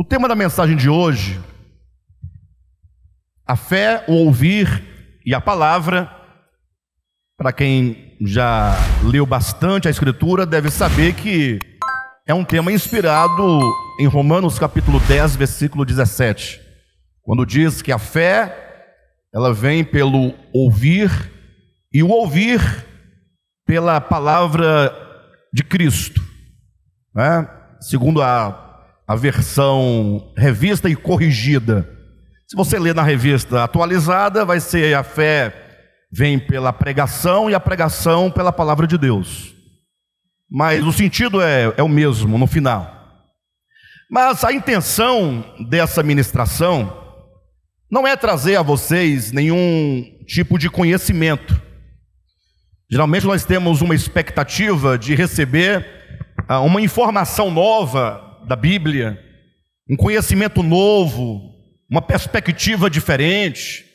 O tema da mensagem de hoje, a fé, o ouvir e a palavra. Para quem já leu bastante a Escritura, deve saber que é um tema inspirado em Romanos capítulo 10, versículo 17, quando diz que a fé, ela vem pelo ouvir, e o ouvir pela palavra de Cristo, né? Segundo a versão revista e corrigida. Se você ler na revista atualizada, vai ser: a fé vem pela pregação e a pregação pela palavra de Deus. Mas o sentido é o mesmo no final. Mas a intenção dessa ministração não é trazer a vocês nenhum tipo de conhecimento. Geralmente nós temos uma expectativa de receber uma informação nova da Bíblia, um conhecimento novo, uma perspectiva diferente.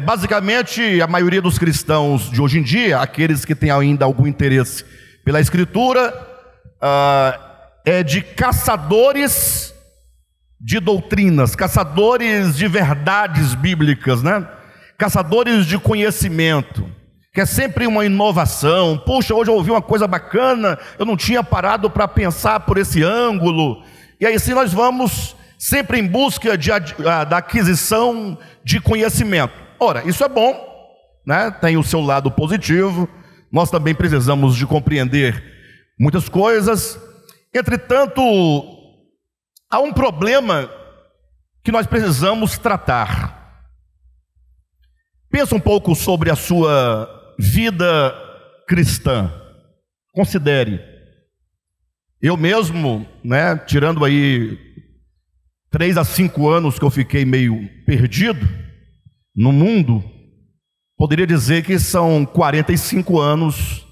Basicamente, a maioria dos cristãos de hoje em dia, aqueles que têm ainda algum interesse pela Escritura, é de caçadores de doutrinas, caçadores de verdades bíblicas, né? Caçadores de conhecimento, que é sempre uma inovação. Puxa, hoje eu ouvi uma coisa bacana, eu não tinha parado para pensar por esse ângulo. E aí sim nós vamos sempre em busca da aquisição de conhecimento. Ora, isso é bom, né? Tem o seu lado positivo. Nós também precisamos de compreender muitas coisas. Entretanto, há um problema que nós precisamos tratar. Pensa um pouco sobre a sua vida cristã. Considere. Eu mesmo, né, tirando aí 3 a 5 anos que eu fiquei meio perdido no mundo, poderia dizer que são 45 anos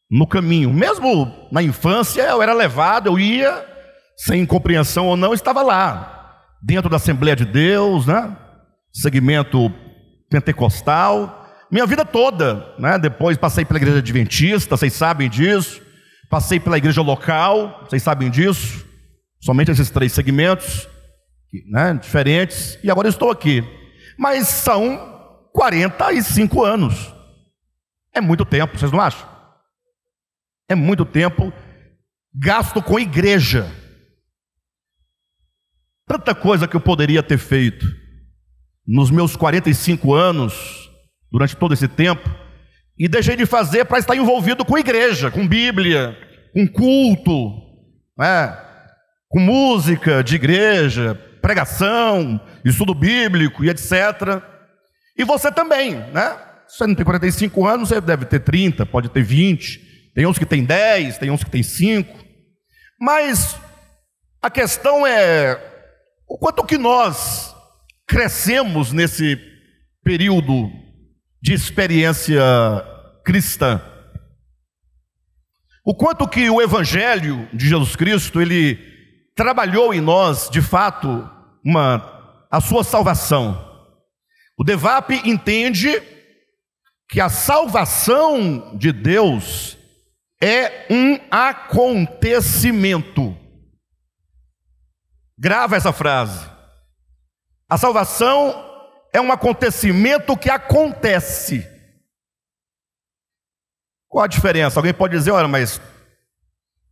no caminho. Mesmo na infância eu era levado, eu ia, sem compreensão ou não, estava lá, dentro da Assembleia de Deus, né? Segmento pentecostal, minha vida toda, né? Depois passei pela igreja adventista, vocês sabem disso. Passei pela igreja local, vocês sabem disso. Somente esses 3 segmentos, né, diferentes. E agora estou aqui. Mas são 45 anos. É muito tempo, vocês não acham? É muito tempo gasto com igreja. Tanta coisa que eu poderia ter feito nos meus 45 anos, durante todo esse tempo, e deixei de fazer para estar envolvido com igreja, com Bíblia, com culto, né? Com música de igreja, pregação, estudo bíblico e etc. E você também, né? Você não tem 45 anos, você deve ter 30, pode ter 20, tem uns que tem 10, tem uns que tem 5. Mas a questão é o quanto que nós crescemos nesse período de experiência cristã. O quanto que o Evangelho de Jesus Cristo, ele trabalhou em nós, de fato, a sua salvação. O DEVAP entende que a salvação de Deus é um acontecimento. Grava essa frase. A salvação é um acontecimento que acontece. Qual a diferença? Alguém pode dizer: olha, mas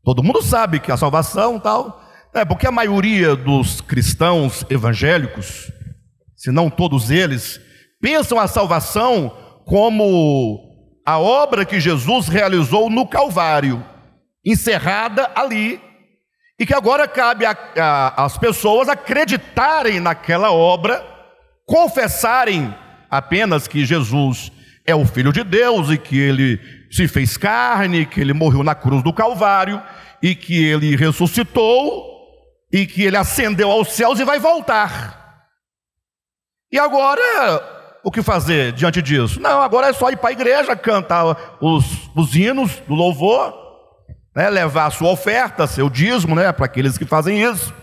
todo mundo sabe que a salvação tal. Porque a maioria dos cristãos evangélicos, se não todos eles, pensam a salvação como a obra que Jesus realizou no Calvário, encerrada ali, e que agora cabe às pessoas acreditarem naquela obra, confessarem apenas que Jesus é o Filho de Deus e que Ele se fez carne, que Ele morreu na cruz do Calvário e que Ele ressuscitou e que Ele ascendeu aos céus e vai voltar. E agora, o que fazer diante disso? Não, agora é só ir para a igreja, cantar os hinos do louvor, né, levar a sua oferta, seu dízimo, né, para aqueles que fazem isso.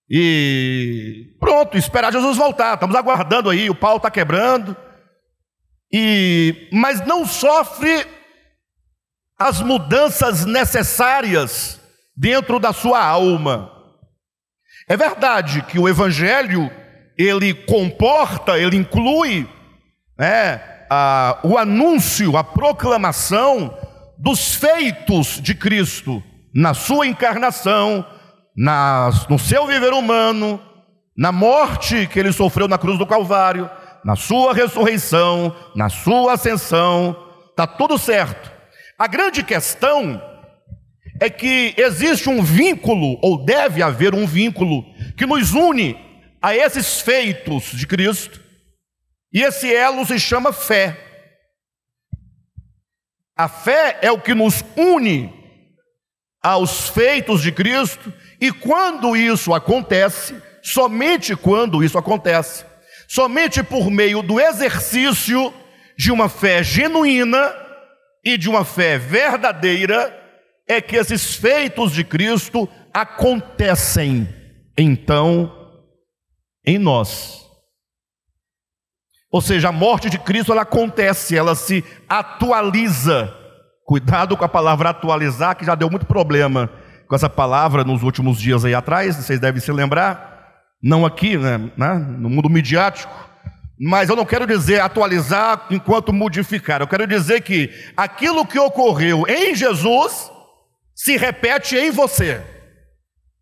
E pronto, esperar Jesus voltar. Estamos aguardando aí, o pau está quebrando. Mas não sofre as mudanças necessárias dentro da sua alma. É verdade que o Evangelho, ele comporta, ele inclui, o anúncio, a proclamação dos feitos de Cristo na sua encarnação, no seu viver humano, na morte que ele sofreu na cruz do Calvário, na sua ressurreição, na sua ascensão. Está tudo certo. A grande questão é que existe um vínculo, ou deve haver um vínculo, que nos une a esses feitos de Cristo, e esse elo se chama fé. A fé é o que nos une aos feitos de Cristo, e quando isso acontece, somente quando isso acontece, somente por meio do exercício de uma fé genuína e de uma fé verdadeira, é que esses feitos de Cristo acontecem, então, em nós. Ou seja, a morte de Cristo, ela acontece, ela se atualiza. Cuidado com a palavra atualizar, que já deu muito problema com essa palavra nos últimos dias aí atrás, vocês devem se lembrar, não aqui, no mundo midiático, mas eu não quero dizer atualizar enquanto modificar, eu quero dizer que aquilo que ocorreu em Jesus se repete em você,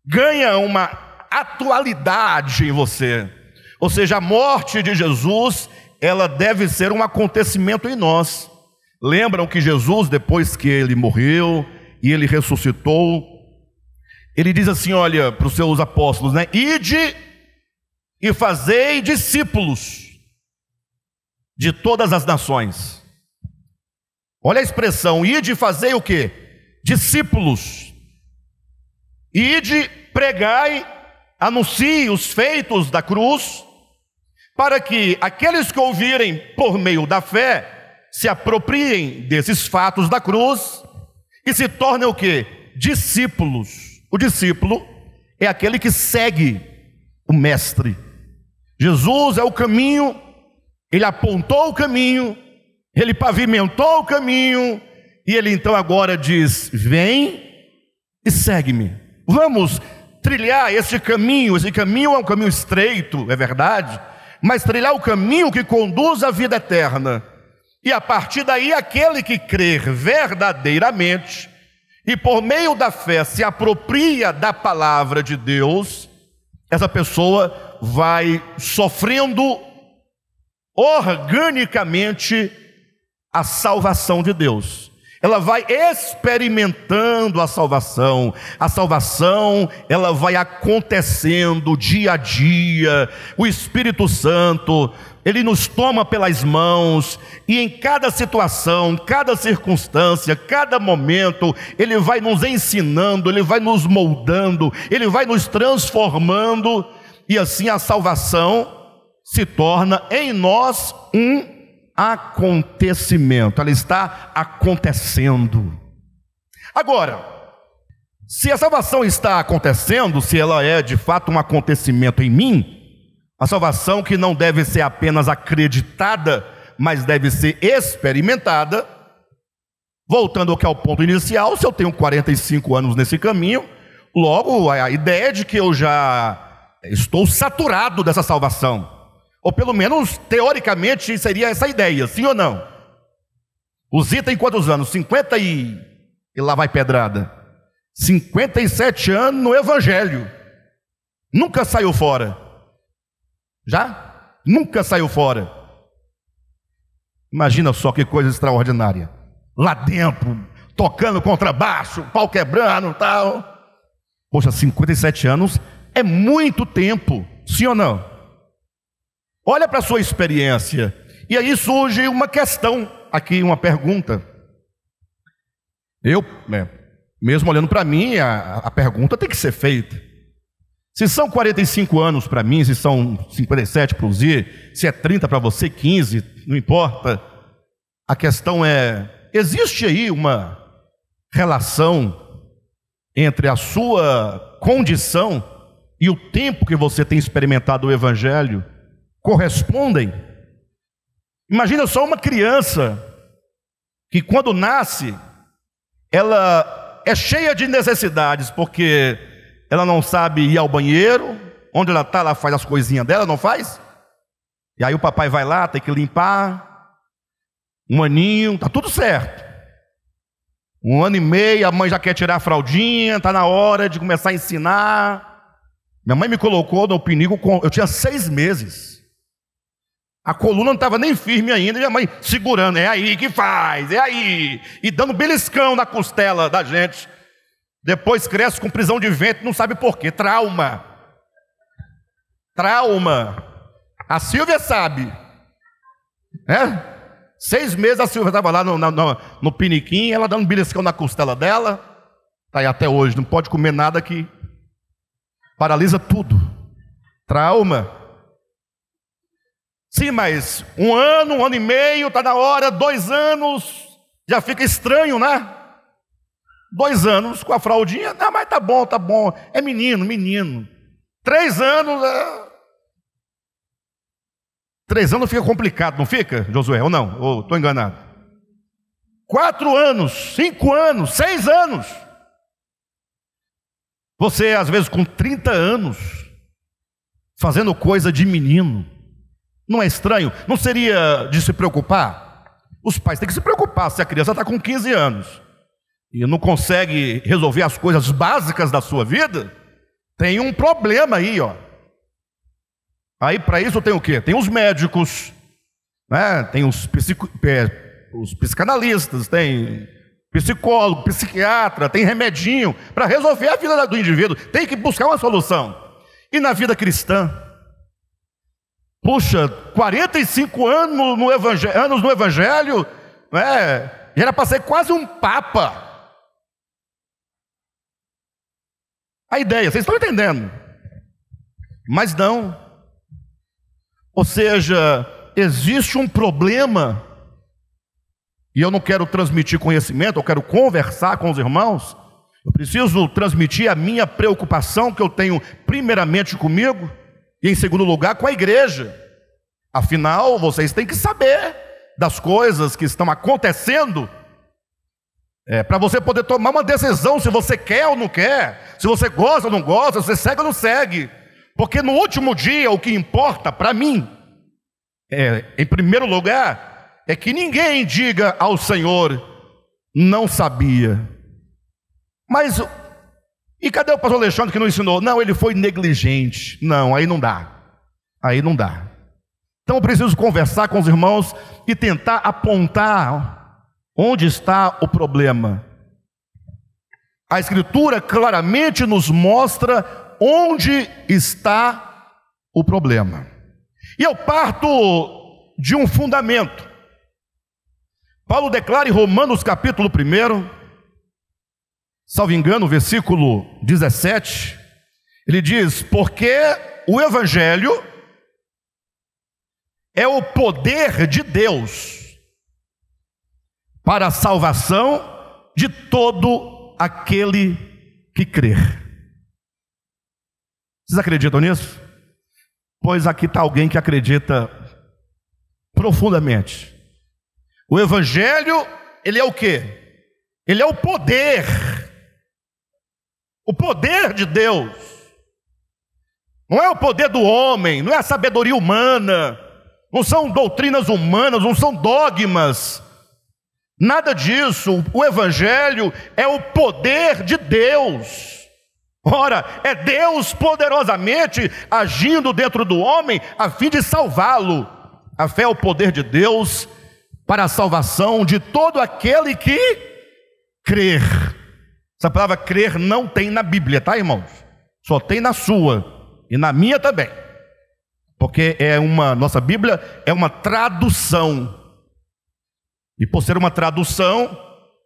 ganha uma atualidade em você. Ou seja, a morte de Jesus, ela deve ser um acontecimento em nós. Lembram que Jesus, depois que ele morreu e ele ressuscitou, ele diz assim, olha, para os seus apóstolos, ide e fazei discípulos de todas as nações. Olha a expressão, ide e fazei o quê? Discípulos. Ide, pregai, anuncie os feitos da cruz, para que aqueles que ouvirem por meio da fé se apropriem desses fatos da cruz e se tornem o quê? Discípulos. O discípulo é aquele que segue o mestre. Jesus é o caminho, ele apontou o caminho, ele pavimentou o caminho, e ele então agora diz, vem e segue-me. Vamos trilhar esse caminho é um caminho estreito, é verdade, mas trilhar o caminho que conduz à vida eterna. E a partir daí, aquele que crer verdadeiramente e por meio da fé se apropria da palavra de Deus, essa pessoa vai sofrendo organicamente a salvação de Deus. Ela vai experimentando a salvação ela vai acontecendo dia a dia. O Espírito Santo, ele nos toma pelas mãos, e em cada situação, cada circunstância, cada momento, ele vai nos ensinando, ele vai nos moldando, ele vai nos transformando, e assim a salvação se torna em nós um acontecimento, ela está acontecendo. Agora, se a salvação está acontecendo, se ela é de fato um acontecimento em mim, a salvação que não deve ser apenas acreditada, mas deve ser experimentada. Voltando aqui ao ponto inicial, se eu tenho 45 anos nesse caminho, logo a ideia é de que eu já estou saturado dessa salvação. Ou pelo menos, teoricamente, seria essa ideia, sim ou não? O Zita tem quantos anos? 50 e lá vai pedrada. 57 anos no Evangelho. Nunca saiu fora. Já? Nunca saiu fora. Imagina só que coisa extraordinária. Lá dentro, tocando contrabaixo, pau quebrando e tal. Poxa, 57 anos é muito tempo, sim ou não? Olha para a sua experiência, e aí surge uma questão, aqui uma pergunta. Eu, mesmo olhando para mim, a pergunta tem que ser feita. Se são 45 anos para mim, se são 57 para o Z, se é 30 para você, 15, não importa. A questão é, existe aí uma relação entre a sua condição e o tempo que você tem experimentado o Evangelho? Correspondem? Imagina só uma criança que quando nasce, ela é cheia de necessidades, porque ela não sabe ir ao banheiro, onde ela está, ela faz as coisinhas dela, não faz? E aí o papai vai lá, tem que limpar, um aninho, tá tudo certo. 1 ano e meio, a mãe já quer tirar a fraldinha, está na hora de começar a ensinar. Minha mãe me colocou no pinico, eu tinha 6 meses. A coluna não estava nem firme ainda, e minha mãe segurando, é aí que faz, é aí. E dando beliscão na costela da gente. Depois cresce com prisão de ventre, não sabe por quê, trauma. Trauma. A Silvia sabe. 6 meses a Silvia estava lá no piniquinho, ela dando beliscão na costela dela. Está aí até hoje, não pode comer nada que paralisa tudo. Trauma. Sim, mas 1 ano, 1 ano e meio, está na hora, 2 anos, já fica estranho, né? 2 anos com a fraldinha, não, mas tá bom, é menino. 3 anos, 3 anos fica complicado, não fica, Josué, ou não? Ou estou enganado? 4 anos, 5 anos, 6 anos. Você, às vezes, com 30 anos, fazendo coisa de menino. Não é estranho? Não seria de se preocupar? Os pais têm que se preocupar se a criança está com 15 anos e não consegue resolver as coisas básicas da sua vida. Tem um problema aí, ó. Aí para isso tem o quê? Tem os médicos, né? Tem os psicanalistas, tem psicólogo, psiquiatra, tem remedinho para resolver a vida do indivíduo. Tem que buscar uma solução. E na vida cristã? Puxa, 45 anos no Evangelho, né? Já era para ser quase um papa. A ideia, vocês estão entendendo? Mas não. Ou seja, existe um problema, e eu não quero transmitir conhecimento, eu quero conversar com os irmãos. Eu preciso transmitir a minha preocupação que eu tenho primeiramente comigo, e em segundo lugar com a igreja. Afinal, vocês têm que saber das coisas que estão acontecendo, para você poder tomar uma decisão, se você quer ou não quer, se você gosta ou não gosta, se você segue ou não segue. Porque no último dia, o que importa para mim, em primeiro lugar, é que ninguém diga ao Senhor, não sabia. Mas, e cadê o pastor Alexandre que não ensinou? Não, ele foi negligente. Não, aí não dá. Aí não dá. Então eu preciso conversar com os irmãos e tentar apontar onde está o problema. A Escritura claramente nos mostra onde está o problema. E eu parto de um fundamento. Paulo declara em Romanos capítulo 1, salvo engano, versículo 17, ele diz: porque o Evangelho é o poder de Deus para a salvação de todo aquele que crer. Vocês acreditam nisso? Pois aqui está alguém que acredita profundamente. O Evangelho, ele é o quê? Ele é o poder de Deus. Não é o poder do homem, não é a sabedoria humana, não são doutrinas humanas, não são dogmas, nada disso. O Evangelho é o poder de Deus. Ora, é Deus poderosamente agindo dentro do homem a fim de salvá-lo. A fé é o poder de Deus para a salvação de todo aquele que crer. Essa palavra crer não tem na Bíblia, tá, irmãos? Só tem na sua e na minha também. Porque nossa Bíblia é uma tradução. E por ser uma tradução,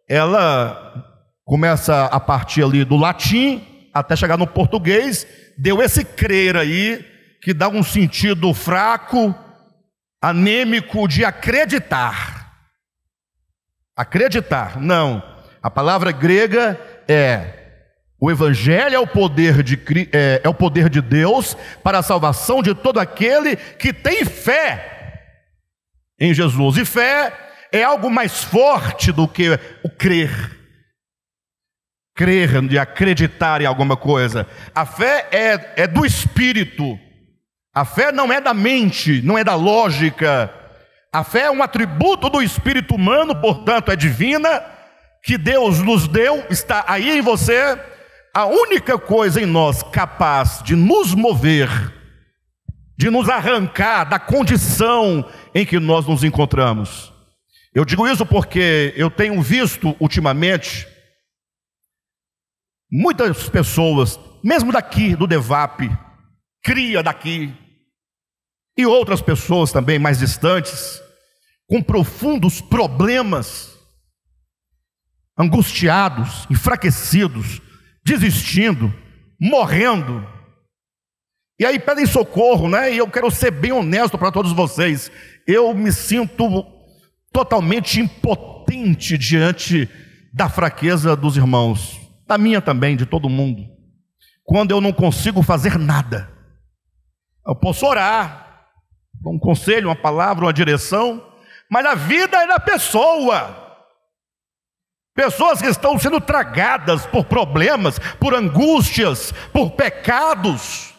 ela começa a partir ali do latim até chegar no português. Deu esse crer aí, que dá um sentido fraco, anêmico de acreditar. Acreditar, não. A palavra grega o Evangelho é o poder de Deus para a salvação de todo aquele que tem fé em Jesus. E fé é algo mais forte do que o crer. crer, de acreditar em alguma coisa. A fé é do Espírito. A fé não é da mente, não é da lógica. A fé é um atributo do espírito humano, portanto é divina, que Deus nos deu, está aí em você. A única coisa em nós capaz de nos mover, de nos arrancar da condição em que nós nos encontramos. Eu digo isso porque eu tenho visto ultimamente muitas pessoas, mesmo daqui do DEVAP, cria daqui, e outras pessoas também mais distantes, com profundos problemas, angustiados, enfraquecidos, desistindo, morrendo, e aí pedem socorro, né? E eu quero ser bem honesto para todos vocês, eu me sinto totalmente impotente diante da fraqueza dos irmãos, da minha também, de todo mundo, quando eu não consigo fazer nada. Eu posso orar, um conselho, uma palavra, uma direção, mas a vida é da pessoa. Pessoas que estão sendo tragadas por problemas, por angústias, por pecados.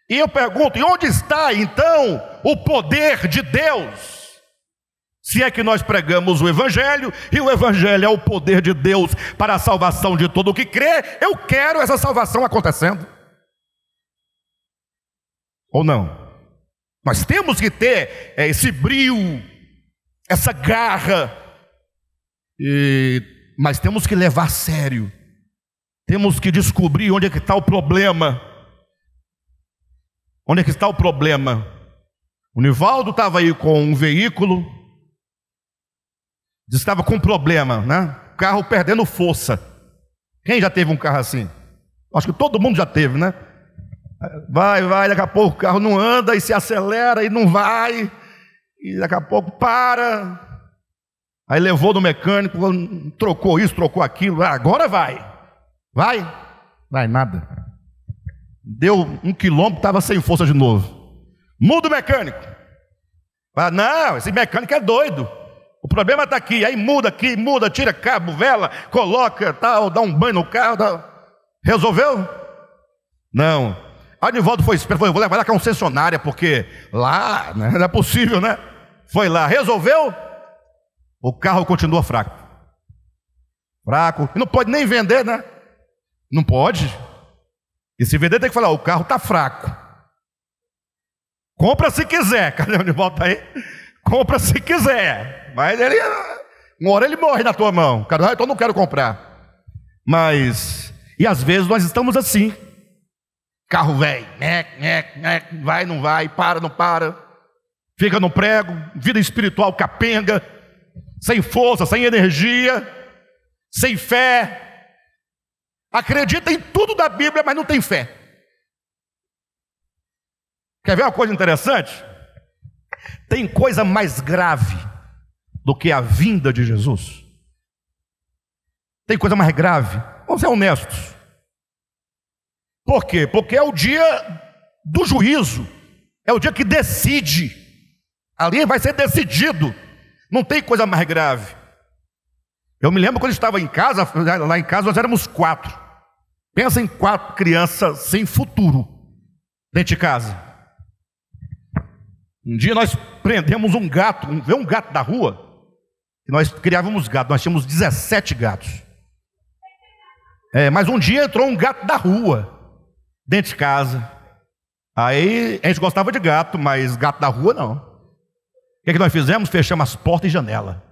E eu pergunto, e onde está então o poder de Deus? Se é que nós pregamos o Evangelho, e o Evangelho é o poder de Deus para a salvação de todo o que crê, eu quero essa salvação acontecendo. Ou não? Nós temos que ter esse brio, essa garra, mas temos que levar a sério. Temos que descobrir onde é que está o problema. Onde é que está o problema? O Nivaldo estava aí com um veículo, estava com um problema, né? O carro perdendo força. Quem já teve um carro assim? Acho que todo mundo já teve, né? Vai, daqui a pouco o carro não anda e se acelera e não vai, e daqui a pouco para, aí levou no mecânico, trocou isso, trocou aquilo, agora vai nada, deu 1 quilômetro, estava sem força de novo, muda o mecânico, não, esse mecânico é doido, o problema está aqui, aí muda aqui, tira cabo, vela, coloca, tal, dá um banho no carro, tal. Resolveu? Não. Aí o Nivaldo foi esperto, vou levar lá à concessionária, porque lá, né, não é possível, né? Foi lá, resolveu? O carro continua fraco. E não pode nem vender, né? Não pode. E se vender tem que falar, o carro está fraco. Compra se quiser. Cadê o Nivaldo? Tá aí? Compra se quiser. Mas ele, uma hora ele morre na tua mão. Então eu não quero comprar. Mas, e às vezes nós estamos assim. Carro velho, vai, não vai, para, não para, fica no prego, vida espiritual capenga, sem força, sem energia, sem fé, acredita em tudo da Bíblia, mas não tem fé. Quer ver uma coisa interessante? Tem coisa mais grave do que a vinda de Jesus? Tem coisa mais grave? Vamos ser honestos. Por quê? Porque é o dia do juízo, é o dia que decide, ali vai ser decidido, não tem coisa mais grave. Eu me lembro quando eu estava em casa, lá em casa nós éramos 4, pensa em 4 crianças sem futuro, dentro de casa. Um dia nós prendemos um gato, veio um gato da rua, e nós criávamos gato, nós tínhamos 17 gatos. Mas um dia entrou um gato da rua, dentro de casa. Aí a gente gostava de gato, mas gato da rua não. O que nós fizemos? Fechamos as portas e janela.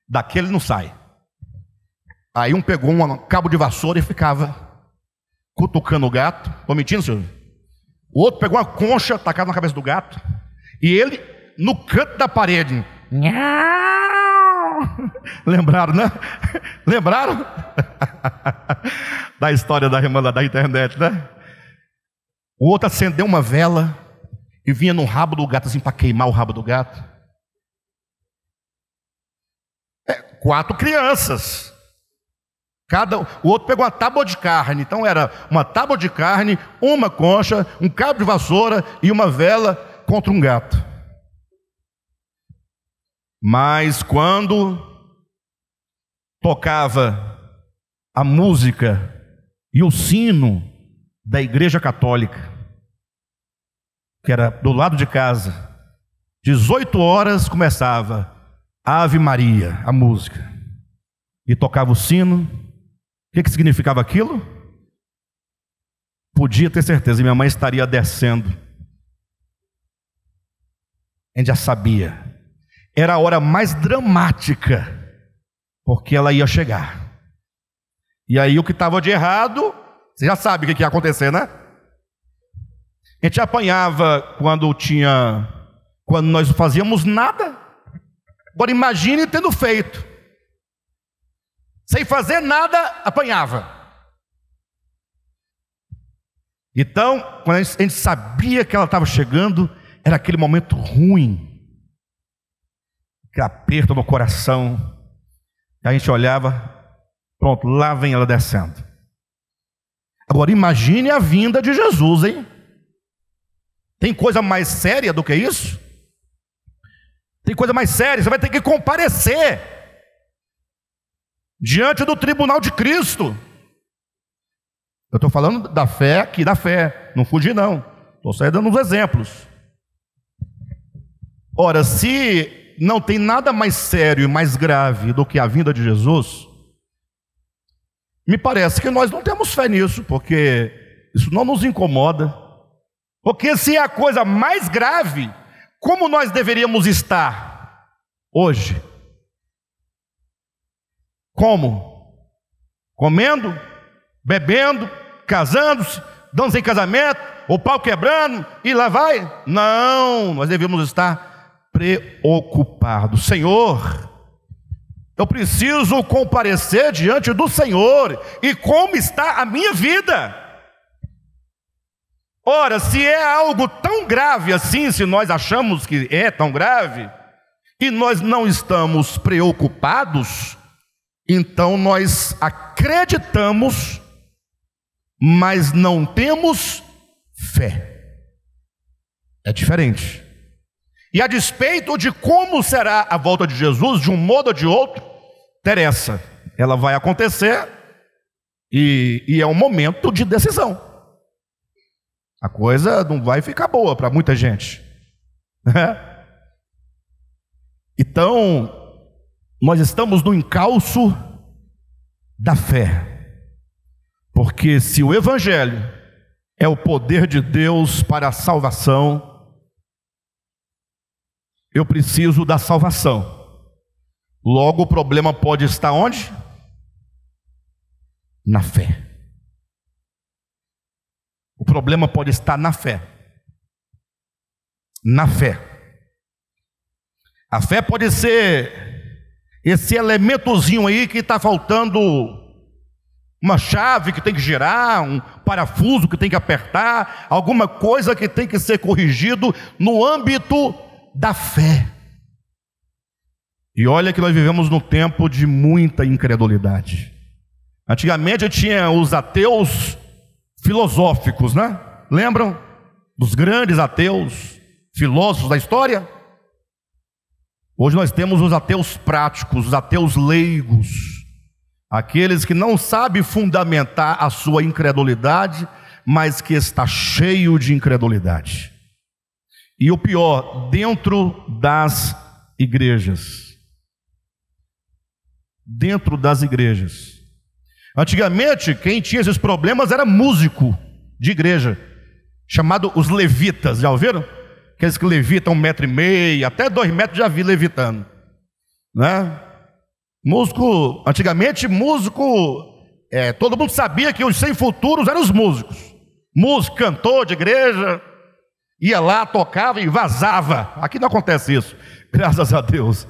Daqui ele não sai. Aí um pegou um cabo de vassoura e ficava cutucando o gato. Estou mentindo, senhor? O outro pegou uma concha, tacava na cabeça do gato, e ele no canto da parede. Lembraram, né? Lembraram? Da história da irmã da internet, né? O outro acendeu uma vela e vinha no rabo do gato, assim, para queimar o rabo do gato. 4 crianças. O outro pegou uma tábua de carne. Então era uma tábua de carne, uma concha, um cabo de vassoura e uma vela contra um gato. Mas quando tocava a música e o sino da igreja católica, que era do lado de casa. 18 horas começava Ave Maria, a música, e tocava o sino. O que significava aquilo? Podia ter certeza, minha mãe estaria descendo. A gente já sabia. Era a hora mais dramática, porque ela ia chegar. E aí o que estava de errado, você já sabe o que ia acontecer, né? A gente apanhava quando nós não fazíamos nada. Agora imagine tendo feito. Sem fazer nada, apanhava. Então, quando a gente sabia que ela estava chegando, era aquele momento ruim, aquele aperto no coração. A gente olhava, pronto, lá vem ela descendo. Agora imagine a vinda de Jesus, hein? Tem coisa mais séria do que isso? Tem coisa mais séria, você vai ter que comparecer diante do tribunal de Cristo. Eu estou falando da fé aqui, da fé, não fugi não, estou só dando uns exemplos. Ora, se não tem nada mais sério e mais grave do que a vinda de Jesus, me parece que nós não temos fé nisso, porque isso não nos incomoda. Porque se é a coisa mais grave, como nós deveríamos estar hoje? Como? Comendo, bebendo, casando-se, dando-se em casamento, o pau quebrando, e lá vai? Não, nós devemos estar preocupados. Senhor, eu preciso comparecer diante do Senhor, e como está a minha vida? Ora, se é algo tão grave assim, se nós achamos que é tão grave, e nós não estamos preocupados, então nós acreditamos, mas não temos fé. É diferente. E a despeito de como será a volta de Jesus, de um modo ou de outro, interessa. Ela vai acontecer e é um momento de decisão. A coisa não vai ficar boa para muita gente. Então, nós estamos no encalço da fé. Porque se o Evangelho é o poder de Deus para a salvação, eu preciso da salvação. Logo o problema pode estar onde? Na fé. O problema pode estar na fé. Na fé. A fé pode ser esse elementozinho aí que está faltando, uma chave que tem que girar, um parafuso que tem que apertar, alguma coisa que tem que ser corrigido no âmbito da fé. E olha que nós vivemos num tempo de muita incredulidade. Antigamente tinha os ateus filosóficos, né? Lembram dos grandes ateus, filósofos da história? Hoje nós temos os ateus práticos, os ateus leigos, aqueles que não sabem fundamentar a sua incredulidade, mas que está cheio de incredulidade. E o pior, dentro das igrejas. Dentro das igrejas. Antigamente, quem tinha esses problemas era músico de igreja, chamado os levitas. Já ouviram? Aqueles que levitam 1,5 metro, até 2 metros já vi levitando, né? Músico, antigamente todo mundo sabia que os sem futuros eram os músicos. Músico, cantor de igreja, ia lá, tocava e vazava. Aqui não acontece isso, graças a Deus.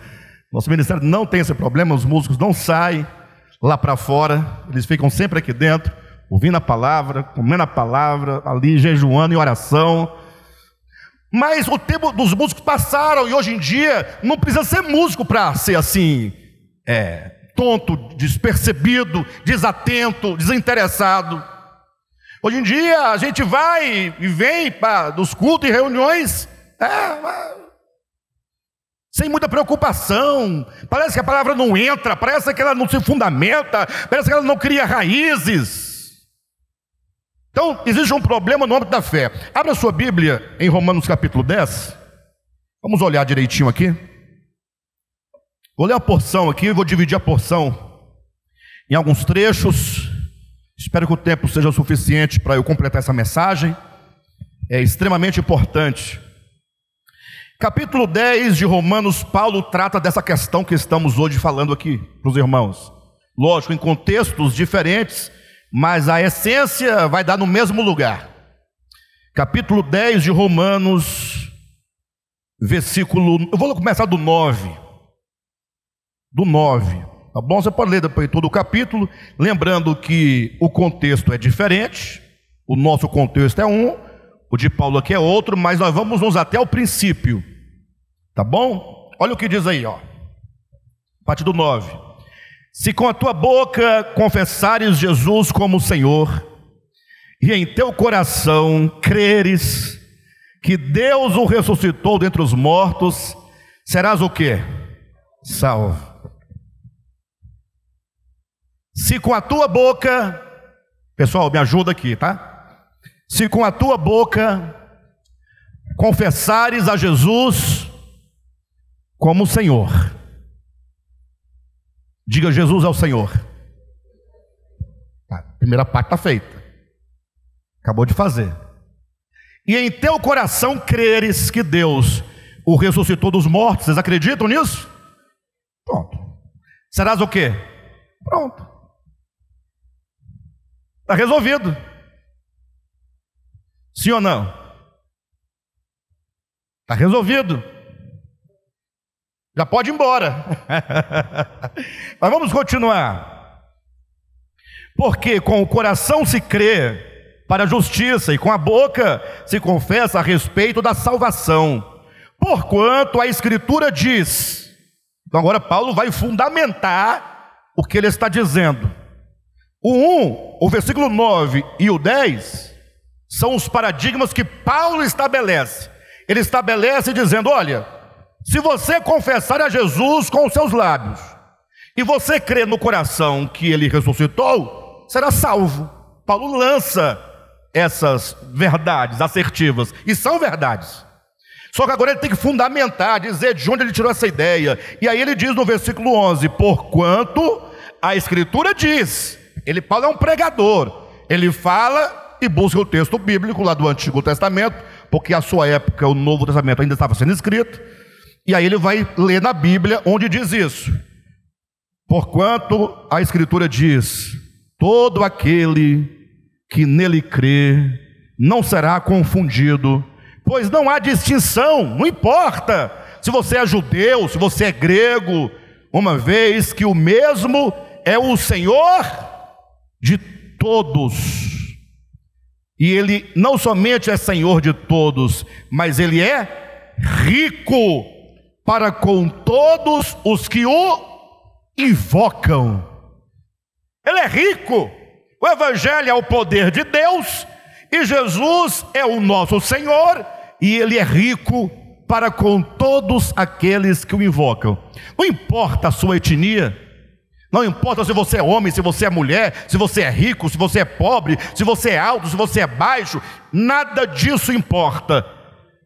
Nosso ministério não tem esse problema, os músicos não saem lá para fora, eles ficam sempre aqui dentro, ouvindo a palavra, comendo a palavra, ali jejuando em oração. Mas o tempo dos músicos passaram, e hoje em dia não precisa ser músico para ser assim, tonto, despercebido, desatento, desinteressado. Hoje em dia a gente vai e vem dos cultos e reuniões, sem muita preocupação. Parece que a palavra não entra, parece que ela não se fundamenta, parece que ela não cria raízes. Então, existe um problema no âmbito da fé. Abra sua Bíblia em Romanos capítulo 10. Vamos olhar direitinho aqui. Vou ler a porção aqui, vou dividir a porção em alguns trechos. Espero que o tempo seja suficiente para eu completar essa mensagem. É extremamente importante. Capítulo 10 de Romanos, Paulo trata dessa questão que estamos hoje falando aqui para os irmãos. Lógico, em contextos diferentes, mas a essência vai dar no mesmo lugar. Capítulo 10 de Romanos, versículo... Eu vou começar do 9. Do 9, tá bom? Você pode ler depois todo o capítulo, lembrando que o contexto é diferente. O nosso contexto é um, o de Paulo aqui é outro, mas nós vamos nos até o princípio, tá bom? Olha o que diz aí, ó. A partir do 9. Se com a tua boca confessares Jesus como Senhor, e em teu coração creres que Deus o ressuscitou dentre os mortos, serás o quê? Salvo. Se com a tua boca, pessoal, me ajuda aqui, tá? Se com a tua boca confessares a Jesus como Senhor, diga: Jesus é o Senhor. A primeira parte está feita, acabou de fazer. E em teu coração creres que Deus o ressuscitou dos mortos. Vocês acreditam nisso? Pronto. Serás o quê? Pronto. Está resolvido. Sim ou não? Está resolvido. Já pode ir embora. Mas vamos continuar. Porque com o coração se crê para a justiça, e com a boca se confessa a respeito da salvação. Porquanto a Escritura diz... Então agora Paulo vai fundamentar o que ele está dizendo. O versículo 9 e o 10 são os paradigmas que Paulo estabelece. Ele estabelece dizendo: olha, se você confessar a Jesus com os seus lábios, e você crer no coração que ele ressuscitou, será salvo. Paulo lança essas verdades assertivas, e são verdades. Só que agora ele tem que fundamentar, dizer de onde ele tirou essa ideia. E aí ele diz no versículo 11: porquanto a Escritura diz... Paulo é um pregador, ele fala e busca o texto bíblico lá do Antigo Testamento, porque a sua época o Novo Testamento ainda estava sendo escrito, e aí ele vai ler na Bíblia onde diz isso. Porquanto a Escritura diz: todo aquele que nele crê não será confundido, pois não há distinção, não importa se você é judeu, se você é grego, uma vez que o mesmo é o Senhor de todos. E ele não somente é Senhor de todos, mas ele é rico para com todos os que o invocam. Ele é rico. O Evangelho é o poder de Deus, e Jesus é o nosso Senhor, e ele é rico para com todos aqueles que o invocam. Não importa a sua etnia, não importa se você é homem, se você é mulher, se você é rico, se você é pobre, se você é alto, se você é baixo, nada disso importa.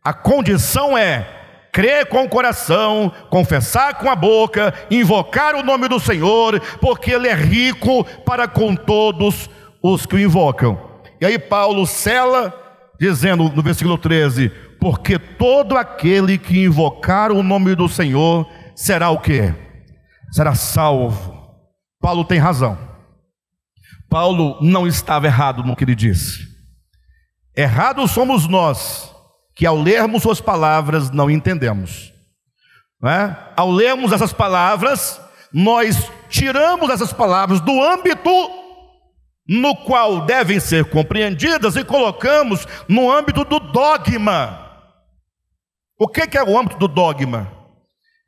A condição é crer com o coração, confessar com a boca, invocar o nome do Senhor, porque ele é rico para com todos os que o invocam. E aí Paulo sela, dizendo no versículo 13: porque todo aquele que invocar o nome do Senhor será o quê? Será salvo. Paulo tem razão. Paulo não estava errado no que ele disse. Errados somos nós, que ao lermos suas palavras não entendemos, não é? Ao lermos essas palavras, nós tiramos essas palavras do âmbito no qual devem ser compreendidas e colocamos no âmbito do dogma. O que é o âmbito do dogma?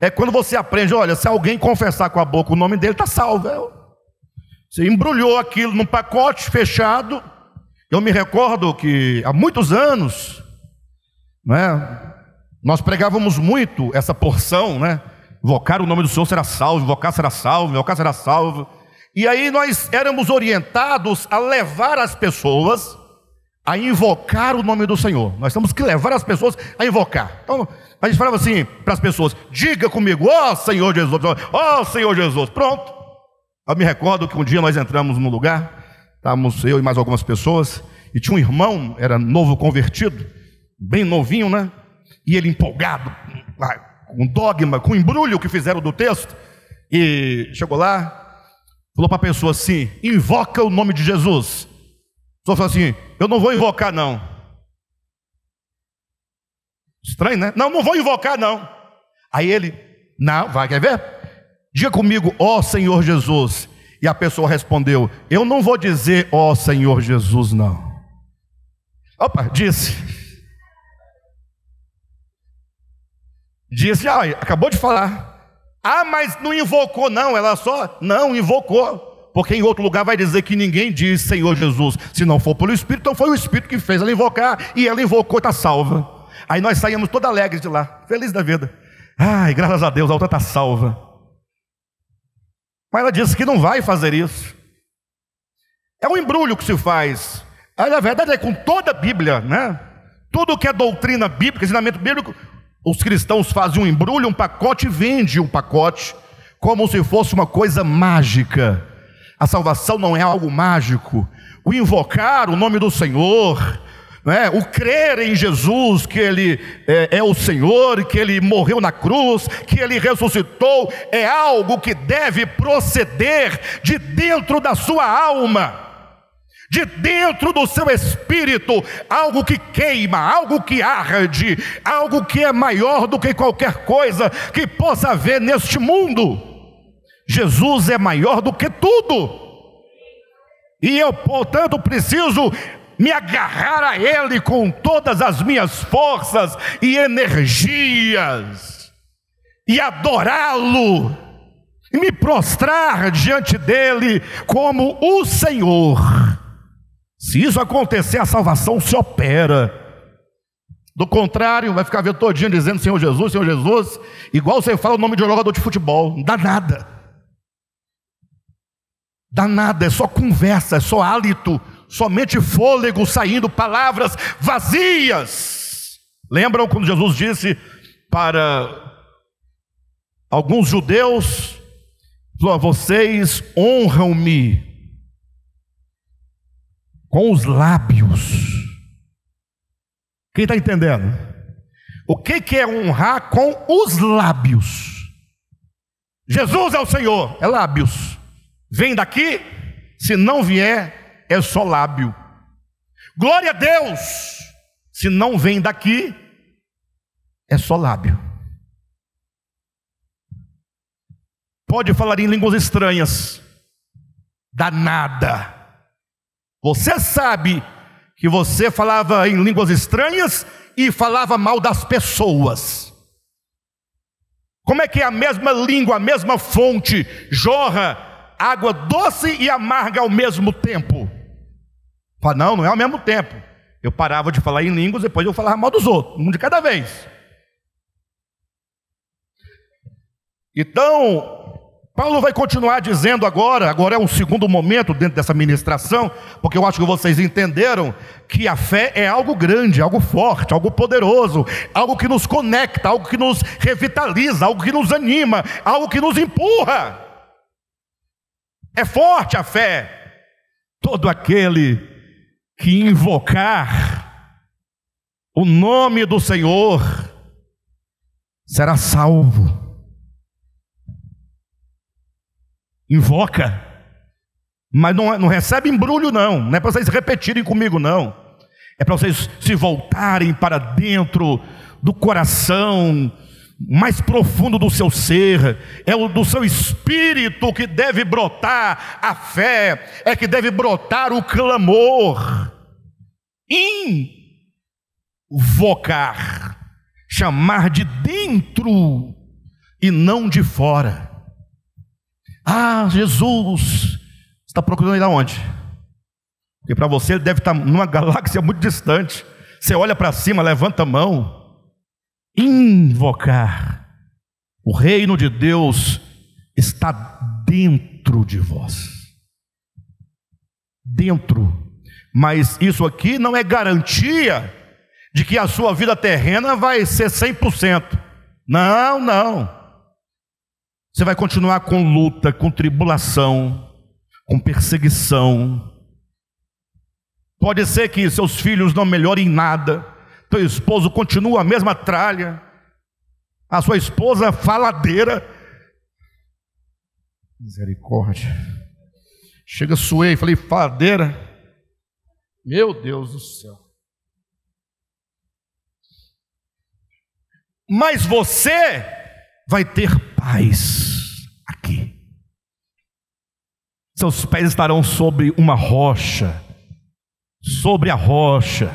É quando você aprende: olha, se alguém confessar com a boca o nome dele, está salvo. Você embrulhou aquilo num pacote fechado. Eu me recordo que há muitos anos, não é? Nós pregávamos muito essa porção, né? Invocar o nome do Senhor será salvo, invocar será salvo, invocar será salvo. E aí nós éramos orientados a levar as pessoas a invocar o nome do Senhor. Nós temos que levar as pessoas a invocar. Então a gente falava assim para as pessoas: diga comigo, ó Senhor Jesus, ó Senhor Jesus. Pronto. Eu me recordo que um dia nós entramos num lugar, estávamos eu e mais algumas pessoas, e tinha um irmão, era novo convertido, bem novinho, né? E ele empolgado, com dogma, com embrulho que fizeram do texto, e chegou lá, falou para a pessoa assim: invoca o nome de Jesus. A pessoa falou assim: eu não vou invocar não. Estranho, né? Não vou invocar não. Aí ele: não, vai, quer ver? Diga comigo, ó Senhor Jesus. E a pessoa respondeu: eu não vou dizer ó Senhor Jesus não. Opa, disse, acabou de falar. Ah, mas não invocou não, ela só não invocou, porque em outro lugar vai dizer que ninguém diz Senhor Jesus, se não for pelo Espírito. Então foi o Espírito que fez ela invocar, e ela invocou, está salva. Aí nós saímos toda alegres de lá, felizes da vida. Ai, graças a Deus, a outra está salva. Mas ela disse que não vai fazer isso. É um embrulho que se faz. Aí, na verdade é com toda a Bíblia, né? Tudo que é doutrina bíblica, ensinamento bíblico, os cristãos fazem um embrulho, um pacote, e vendem um pacote como se fosse uma coisa mágica. A salvação não é algo mágico. O invocar o nome do Senhor, né? O crer em Jesus, que Ele é o Senhor, que Ele morreu na cruz, que Ele ressuscitou, é algo que deve proceder de dentro da sua alma, de dentro do seu espírito, algo que queima, algo que arde, algo que é maior do que qualquer coisa que possa haver neste mundo. Jesus é maior do que tudo, e eu, portanto, preciso me agarrar a Ele com todas as minhas forças e energias, e adorá-lo, e me prostrar diante dEle como o Senhor. Se isso acontecer, a salvação se opera. Do contrário, vai ficar todinho dizendo Senhor Jesus, igual você fala o nome de um jogador de futebol. Não dá nada. Dá nada, é só conversa, é só hálito, somente fôlego saindo, palavras vazias. Lembram quando Jesus disse para alguns judeus: vocês honram-me com os lábios. Quem está entendendo? O que é honrar com os lábios? Jesus é o Senhor, é lábios. Vem daqui, se não vier, é só lábio. Glória a Deus, se não vem daqui, é só lábio. Pode falar em línguas estranhas, dá nada. Você sabe que você falava em línguas estranhas e falava mal das pessoas. Como é que a mesma língua, a mesma fonte jorra água doce e amarga ao mesmo tempo? Fala, não é ao mesmo tempo. Eu parava de falar em línguas, depois eu falava mal dos outros, um de cada vez. Então Paulo vai continuar dizendo agora é um segundo momento dentro dessa ministração, porque eu acho que vocês entenderam que a fé é algo grande, algo forte, algo poderoso, algo que nos conecta, algo que nos revitaliza, algo que nos anima, algo que nos empurra. É forte a fé. Todo aquele que invocar o nome do Senhor será salvo. Invoca, mas não recebe embrulho não é para vocês repetirem comigo não, é para vocês se voltarem para dentro do coração mais profundo do seu ser, é o do seu espírito que deve brotar a fé, é que deve brotar o clamor, invocar, chamar de dentro e não de fora. Ah, Jesus está procurando ir aonde? Porque para você ele deve estar numa galáxia muito distante. Você olha para cima, levanta a mão, invocar. O reino de Deus está dentro de vós. Dentro. Mas isso aqui não é garantia de que a sua vida terrena vai ser 100%. Não, não. Você vai continuar com luta, com tribulação, com perseguição. Pode ser que seus filhos não melhorem em nada, teu esposo continua a mesma tralha, a sua esposa faladeira. Misericórdia. Chega, suei, falei, faladeira. Meu Deus do céu. Mas você vai ter paz aqui. Seus pés estarão sobre uma rocha, sobre a rocha.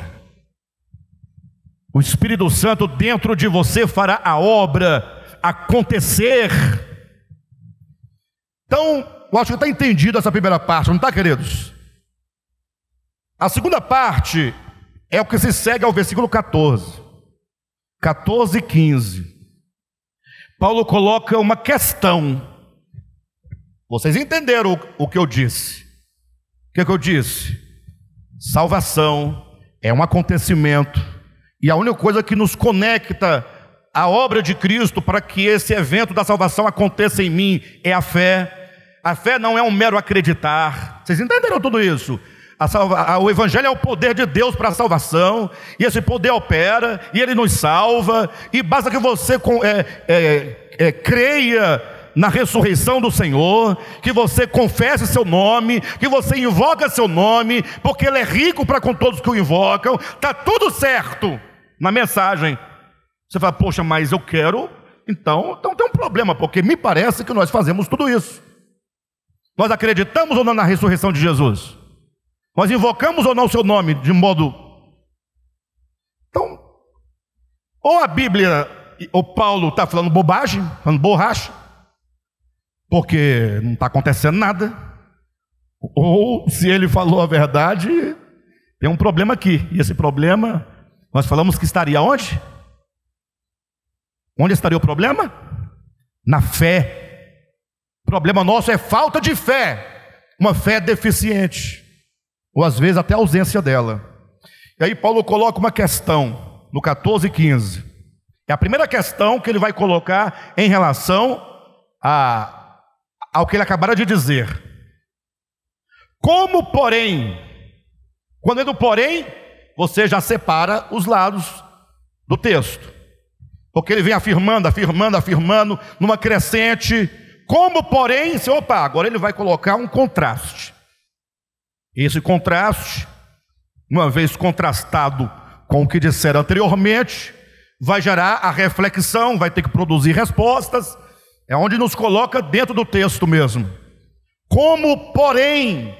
O Espírito Santo dentro de você fará a obra acontecer. Então, eu acho que está entendido essa primeira parte, não está, queridos? A segunda parte é o que se segue ao versículo 14 e 15. Paulo coloca uma questão. Vocês entenderam o que eu disse? O que eu disse? Salvação é um acontecimento, e a única coisa que nos conecta à obra de Cristo para que esse evento da salvação aconteça em mim é a fé. A fé não é um mero acreditar. Vocês entenderam tudo isso? O Evangelho é o poder de Deus para a salvação, e esse poder opera, e Ele nos salva, e basta que você creia na ressurreição do Senhor, que você confesse seu nome, que você invoca seu nome, porque Ele é rico para com todos que o invocam. Está tudo certo na mensagem. Você fala, poxa, mas eu quero, então tem um problema, porque me parece que nós fazemos tudo isso. Nós acreditamos ou não na ressurreição de Jesus? Nós invocamos ou não o seu nome de modo... Então, ou a Bíblia, ou Paulo está falando bobagem, falando borracha, porque não está acontecendo nada, ou se ele falou a verdade, tem um problema aqui. E esse problema, nós falamos que estaria onde? Onde estaria o problema? Na fé. O problema nosso é falta de fé, uma fé deficiente, ou às vezes até a ausência dela. E aí Paulo coloca uma questão no 14 e 15. É a primeira questão que ele vai colocar em relação ao que ele acabara de dizer. Como, porém, quando é do porém, você já separa os lados do texto, porque ele vem afirmando numa crescente. Como, porém, agora ele vai colocar um contraste. Esse contraste, uma vez contrastado com o que disseram anteriormente, vai gerar a reflexão, vai ter que produzir respostas. É onde nos coloca dentro do texto mesmo. Como, porém,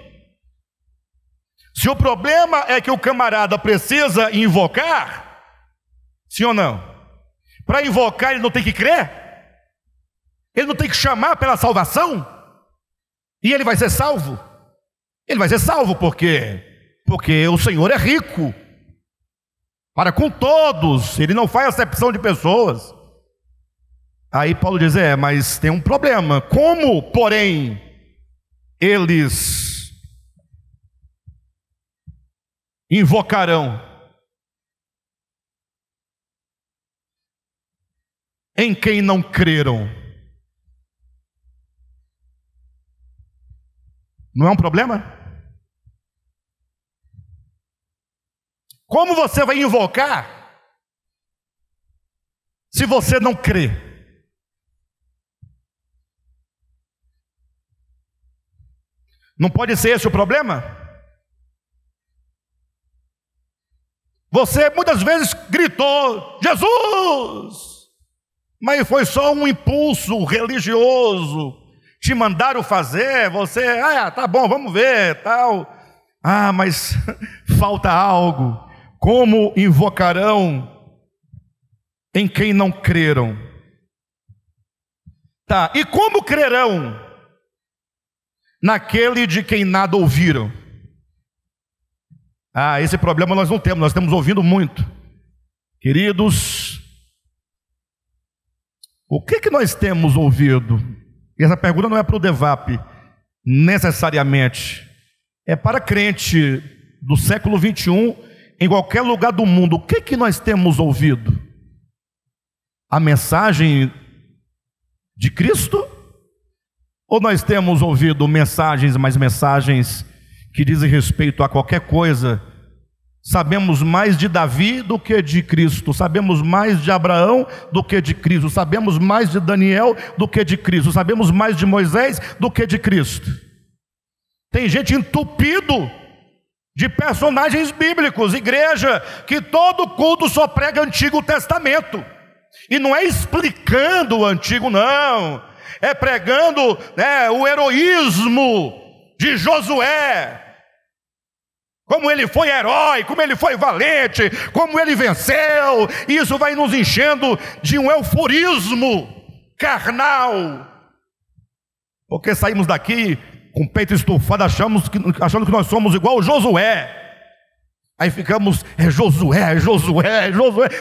se o problema é que o camarada precisa invocar, sim ou não? Para invocar ele não tem que crer? Ele não tem que chamar pela salvação? E ele vai ser salvo? Ele vai ser salvo porque o Senhor é rico para com todos, Ele não faz acepção de pessoas. Aí Paulo diz, mas tem um problema. Como, porém, eles invocarão em quem não creram? Não é um problema? Como você vai invocar se você não crê? Não pode ser esse o problema? Você muitas vezes gritou, Jesus! Mas foi só um impulso religioso. Te mandaram fazer, você, tá bom, vamos ver, tal. Mas falta algo. Como invocarão em quem não creram? E como crerão naquele de quem nada ouviram? Esse problema nós não temos, nós estamos ouvindo muito. Queridos, O que nós temos ouvido? E essa pergunta não é para o Devap, necessariamente. É para crente do século 21, em qualquer lugar do mundo. O que nós temos ouvido? A mensagem de Cristo? Ou nós temos ouvido mensagens, mas mensagens que dizem respeito a qualquer coisa? Sabemos mais de Davi do que de Cristo, sabemos mais de Abraão do que de Cristo, sabemos mais de Daniel do que de Cristo, sabemos mais de Moisés do que de Cristo. Tem gente entupido de personagens bíblicos, igreja que todo culto só prega Antigo Testamento, e não é explicando o Antigo, não, é pregando o heroísmo de Josué, como ele foi herói, como ele foi valente, como ele venceu. Isso vai nos enchendo de um euforismo carnal, porque saímos daqui com o peito estufado, achando que nós somos igual Josué. Aí ficamos, Josué.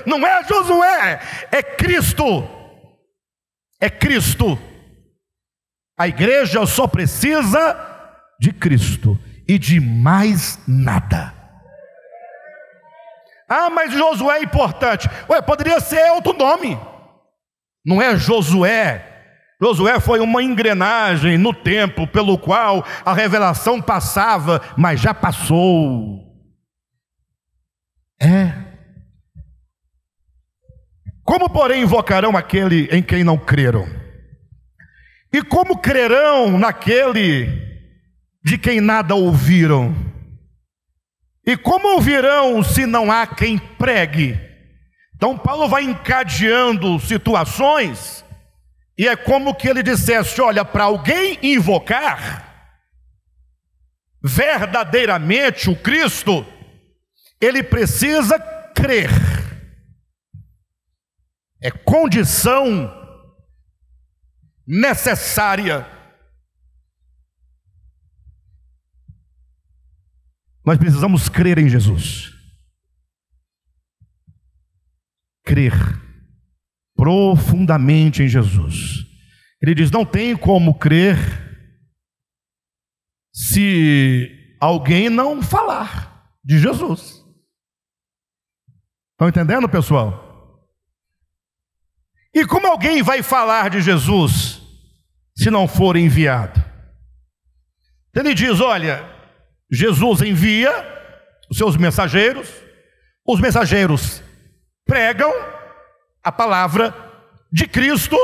Não é Josué, é Cristo. É Cristo. A igreja só precisa de Cristo e de mais nada. Ah, mas Josué é importante. Poderia ser outro nome. Não é Josué. Josué foi uma engrenagem no tempo pelo qual a revelação passava, mas já passou. Como, porém, invocarão aquele em quem não creram? E como crerão naquele de quem nada ouviram? E como ouvirão se não há quem pregue? Então Paulo vai encadeando situações, e é como que ele dissesse: olha, para alguém invocar verdadeiramente o Cristo, ele precisa crer. É condição necessária. Nós precisamos crer em Jesus. Crer profundamente em Jesus. Ele diz: não tem como crer se alguém não falar de Jesus. Estão entendendo, pessoal? E como alguém vai falar de Jesus se não for enviado? Ele diz: olha, Jesus envia os seus mensageiros, os mensageiros pregam a palavra de Cristo,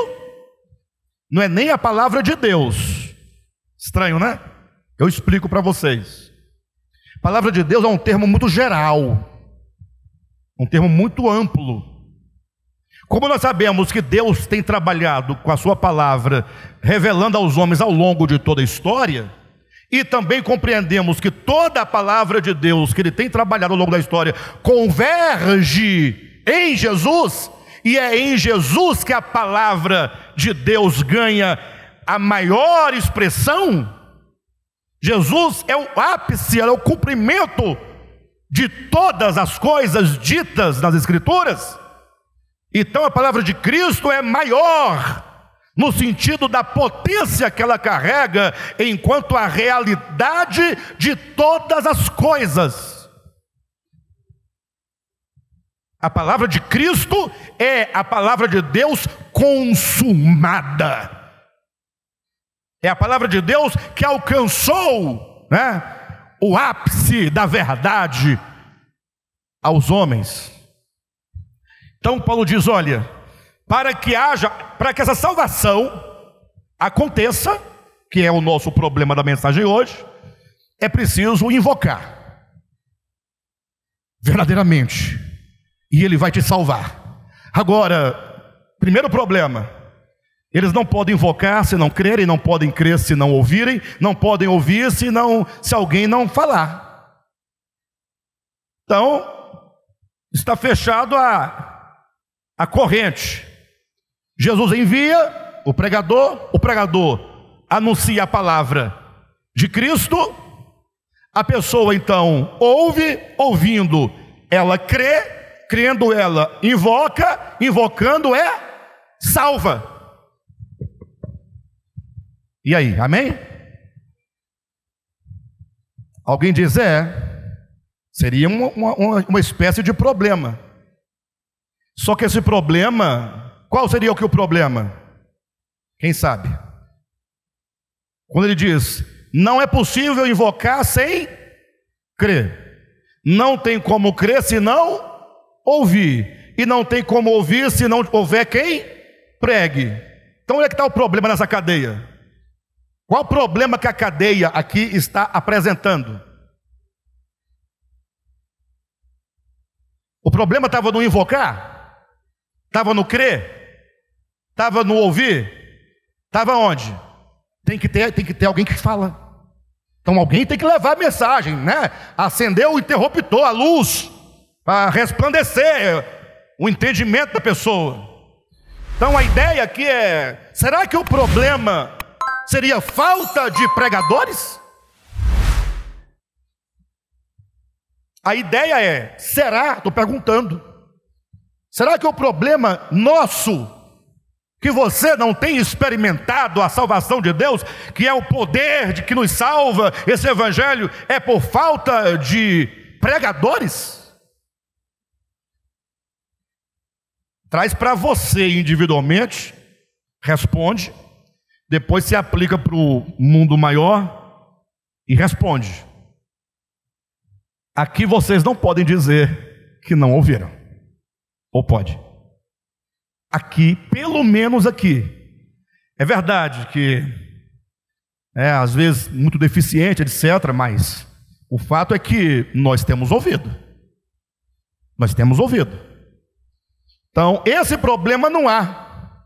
não é nem a palavra de Deus. Estranho, né? Eu explico para vocês. A palavra de Deus é um termo muito geral, um termo muito amplo. Como nós sabemos que Deus tem trabalhado com a sua palavra, revelando aos homens ao longo de toda a história, e também compreendemos que toda a palavra de Deus que Ele tem trabalhado ao longo da história converge em Jesus, e é em Jesus que a palavra de Deus ganha a maior expressão. Jesus é o ápice, é o cumprimento de todas as coisas ditas nas Escrituras. Então a palavra de Cristo é maior, no sentido da potência que ela carrega, enquanto a realidade de todas as coisas. A palavra de Cristo é a palavra de Deus consumada. É a palavra de Deus que alcançou, o ápice da verdade aos homens. Então Paulo diz: olha, para que essa salvação aconteça, que é o nosso problema da mensagem hoje, é preciso invocar verdadeiramente, e Ele vai te salvar. Agora, primeiro problema: eles não podem invocar se não crerem, não podem crer se não ouvirem, não podem ouvir se alguém não falar. Então, está fechado a corrente. Jesus envia o pregador anuncia a palavra de Cristo, a pessoa então ouve, ouvindo ela crê, crendo ela invoca, invocando é salva. E aí, amém? Alguém diz, seria uma espécie de problema. Só que esse problema, qual seria o problema? Quem sabe? Quando ele diz, não é possível invocar sem crer. Não tem como crer se não ouvir. E não tem como ouvir se não houver quem pregue. Então onde é que está o problema nessa cadeia? Qual o problema que a cadeia aqui está apresentando? O problema estava no invocar? Estava no crer? Estava no ouvir? Estava onde? Tem que ter alguém que fala. Então alguém tem que levar a mensagem, né? Acender o interruptor, a luz, para resplandecer o entendimento da pessoa. Então a ideia aqui é, será que o problema seria falta de pregadores? A ideia é, será? Estou perguntando. Será que o problema nosso, que você não tem experimentado a salvação de Deus, que é o poder de que nos salva, esse evangelho, é por falta de pregadores? Traz para você individualmente, responde, depois se aplica para o mundo maior e responde. Aqui vocês não podem dizer que não ouviram. Ou pode? Aqui, pelo menos aqui. É verdade que às vezes muito deficiente, etc. Mas o fato é que nós temos ouvido. Nós temos ouvido. Então, esse problema não há.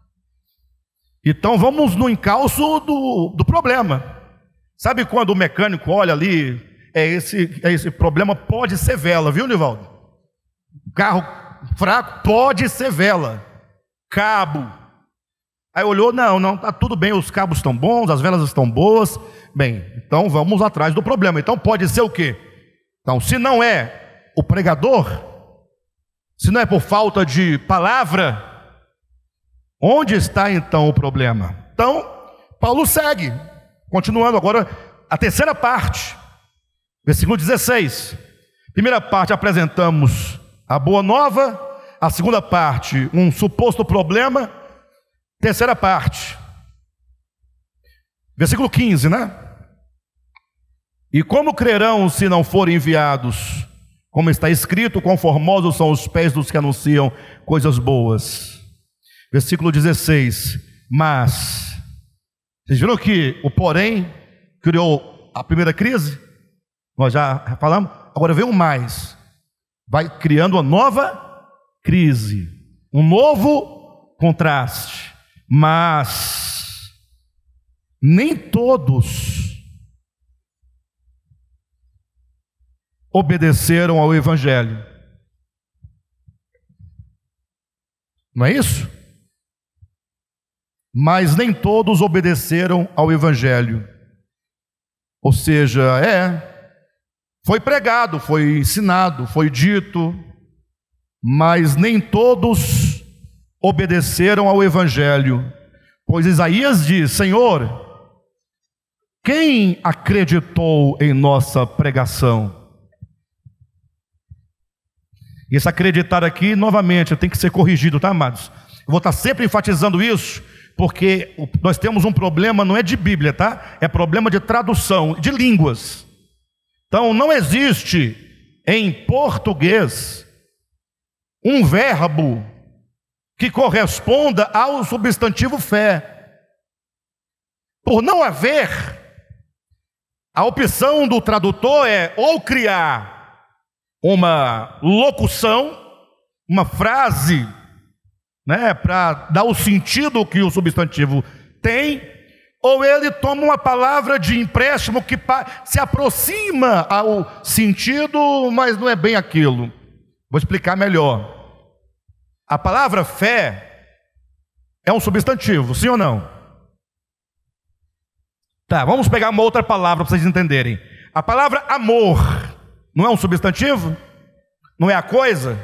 Então, vamos no encalço do problema. Sabe quando o mecânico olha ali, esse problema pode ser vela, viu, Nivaldo? Carro fraco pode ser vela. Cabo. Aí olhou, não, tá tudo bem, os cabos estão bons, as velas estão boas. Bem, então vamos atrás do problema. Então pode ser o quê? Então, se não é o pregador, se não é por falta de palavra, onde está então o problema? Então, Paulo segue, continuando agora a terceira parte, versículo 16. Primeira parte apresentamos a boa nova, a segunda parte um suposto problema, terceira parte, versículo 15, né? E como crerão se não forem enviados? Como está escrito, quão formosos são os pés dos que anunciam coisas boas. Versículo 16. Mas, vocês viram que o porém criou a primeira crise? Nós já falamos. Agora vem um mais. Vai criando uma nova crise. Um novo contraste. Mas, nem todos obedeceram ao Evangelho. Não é isso? Mas nem todos obedeceram ao Evangelho. Ou seja, foi pregado, foi ensinado, foi dito, mas nem todos obedeceram ao Evangelho. Pois Isaías diz: Senhor, quem acreditou em nossa pregação? E esse acreditar aqui, novamente, tem que ser corrigido, tá, amados? Eu vou estar sempre enfatizando isso, porque nós temos um problema, não é de Bíblia, tá? É problema de tradução, de línguas. Então, não existe em português um verbo que corresponda ao substantivo fé. Por não haver, a opção do tradutor é ou criar uma locução, uma frase, né, para dar o sentido que o substantivo tem, ou ele toma uma palavra de empréstimo que se aproxima ao sentido, mas não é bem aquilo. Vou explicar melhor. A palavra fé é um substantivo, sim ou não? Tá, vamos pegar uma outra palavra para vocês entenderem. A palavra amor não é um substantivo? Não é a coisa?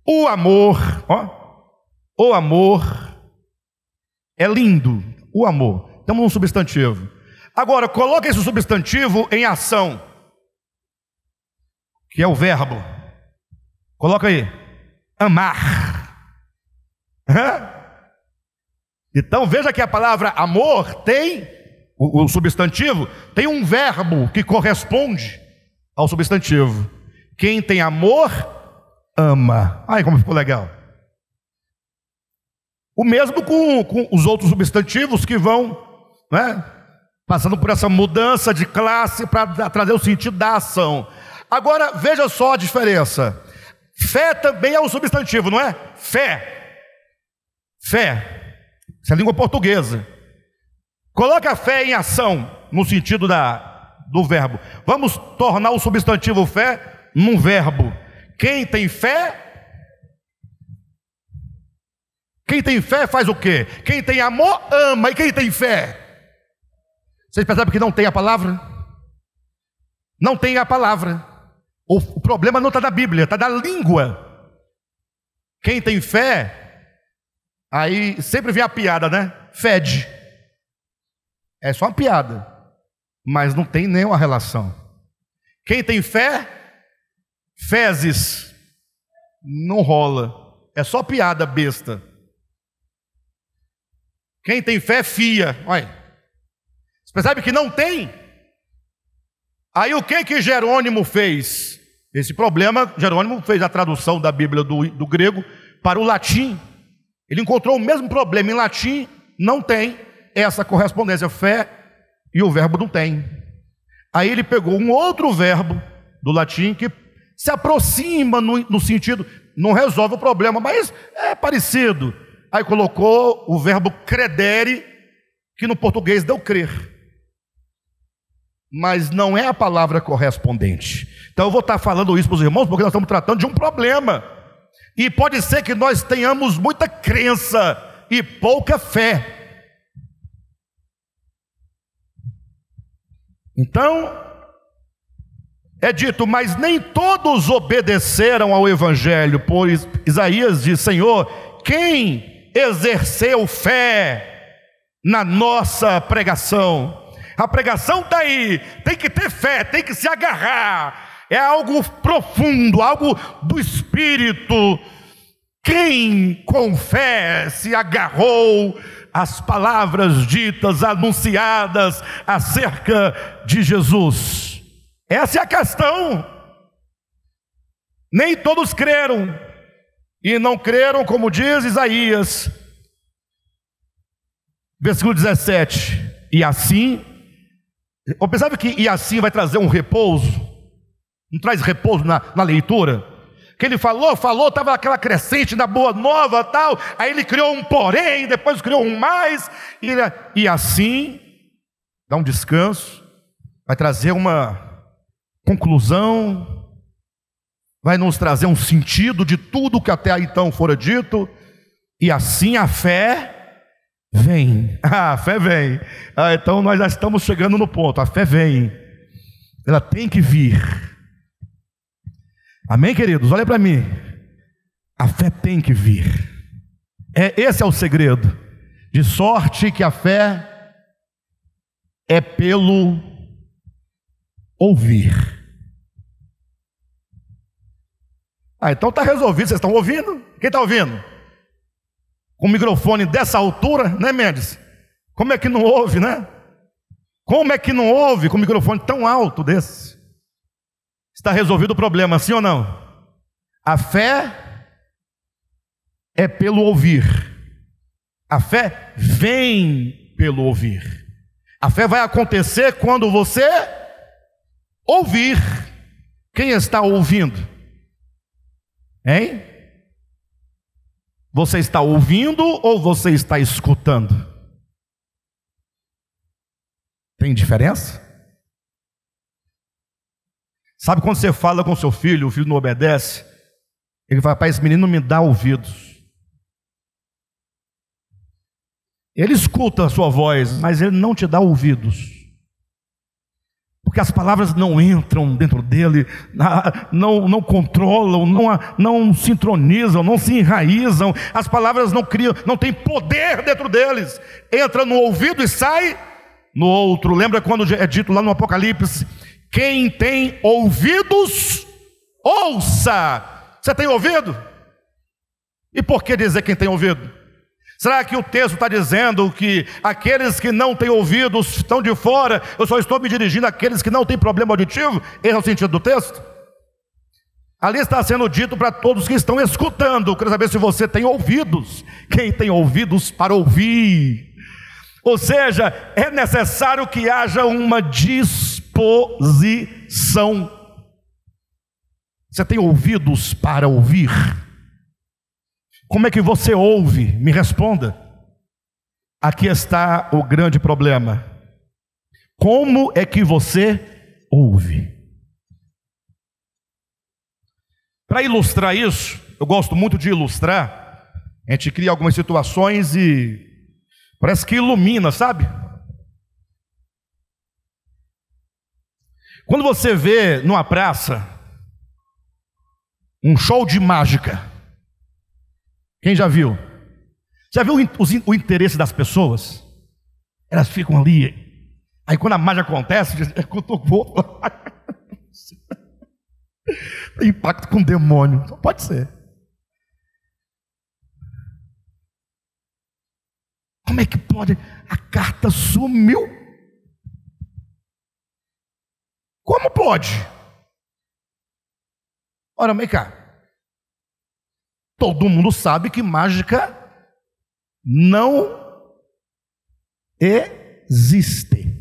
O amor, o amor É lindo, o amor. Estamos num substantivo. Agora, coloca esse substantivo em ação, que é o verbo. Coloca aí. Amar. Então veja que a palavra amor tem, o substantivo, tem um verbo que corresponde ao substantivo. Quem tem amor, ama. Ai, como ficou legal. O mesmo com os outros substantivos que vão, né, passando por essa mudança de classe para trazer o sentido da ação. Agora, veja só a diferença. Fé também é um substantivo, não é? Fé. Fé. Isso é língua portuguesa. Coloca a fé em ação, no sentido do verbo. Vamos tornar o substantivo fé num verbo. Quem tem fé faz o quê? Quem tem amor, ama. E quem tem fé? Vocês percebem que não tem a palavra? Não tem a palavra. O problema não está na Bíblia, está na língua. Quem tem fé, aí sempre vem a piada, né? Fede. É só uma piada, mas não tem nenhuma relação. Quem tem fé, fezes. Não rola. É só piada besta. Quem tem fé, fia. Olha. Você percebe que não tem? Aí o que Jerônimo fez? Esse problema, Jerônimo fez a tradução da Bíblia do grego para o latim. Ele encontrou o mesmo problema em latim, não tem essa correspondência, fé e o verbo não tem. Aí ele pegou um outro verbo do latim que se aproxima no sentido, não resolve o problema, mas é parecido. Aí colocou o verbo credere, que no português deu crer, mas não é a palavra correspondente. Então eu vou estar falando isso para os irmãos, porque nós estamos tratando de um problema, e pode ser que nós tenhamos muita crença e pouca fé. Então é dito, mas nem todos obedeceram ao evangelho, pois Isaías diz: Senhor, quem exerceu fé na nossa pregação? A pregação está aí, tem que ter fé, tem que se agarrar, é algo profundo, algo do Espírito. Quem com fé se agarrou às palavras ditas, anunciadas acerca de Jesus? Essa é a questão. Nem todos creram, e não creram, como diz Isaías, versículo 17, e assim, eu pensava que e assim vai trazer um repouso, não traz repouso na leitura, que ele falou, estava aquela crescente da boa nova tal, aí ele criou um porém, depois criou um mais, e assim, dá um descanso, vai trazer uma conclusão, vai nos trazer um sentido de tudo que até então fora dito, e assim a fé vem. A fé vem. Então nós já estamos chegando no ponto. A fé vem. Ela tem que vir. Amém, queridos? Olha para mim. A fé tem que vir. Esse é o segredo. De sorte que a fé é pelo ouvir. Então está resolvido, vocês estão ouvindo? Quem está ouvindo? Com o microfone dessa altura, né, Mendes? Como é que não ouve, né? Como é que não ouve com o microfone tão alto desse? Está resolvido o problema, sim ou não? A fé é pelo ouvir. A fé vem pelo ouvir. A fé vai acontecer quando você ouvir. Quem está ouvindo? Hein? Você está ouvindo ou você está escutando? Tem diferença? Sabe quando você fala com seu filho, o filho não obedece? Ele fala: pai, esse menino me dá ouvidos. Ele escuta a sua voz, mas ele não te dá ouvidos. Porque as palavras não entram dentro dele, não controlam, não sintronizam, não se enraizam. As palavras não criam, não tem poder dentro deles. Entra no ouvido e sai no outro. Lembra quando é dito lá no Apocalipse: quem tem ouvidos, ouça. Você tem ouvido? E por que dizer quem tem ouvido? Será que o texto está dizendo que aqueles que não têm ouvidos estão de fora? Eu só estou me dirigindo àqueles que não têm problema auditivo? Esse é o sentido do texto? Ali está sendo dito para todos que estão escutando. Eu quero saber se você tem ouvidos. Quem tem ouvidos para ouvir? Ou seja, é necessário que haja uma disposição. Você tem ouvidos para ouvir? Como é que você ouve? Me responda. Aqui está o grande problema. Como é que você ouve? Para ilustrar isso, eu gosto muito de ilustrar. A gente cria algumas situações e parece que ilumina, sabe? Quando você vê numa praça um show de mágica, quem já viu? Já viu o interesse das pessoas? Elas ficam ali. Aí quando a mágica acontece, tem impacto com o demônio. Só pode ser. Como é que pode? A carta sumiu. Como pode? Ora, vem cá. Todo mundo sabe que mágica não existe.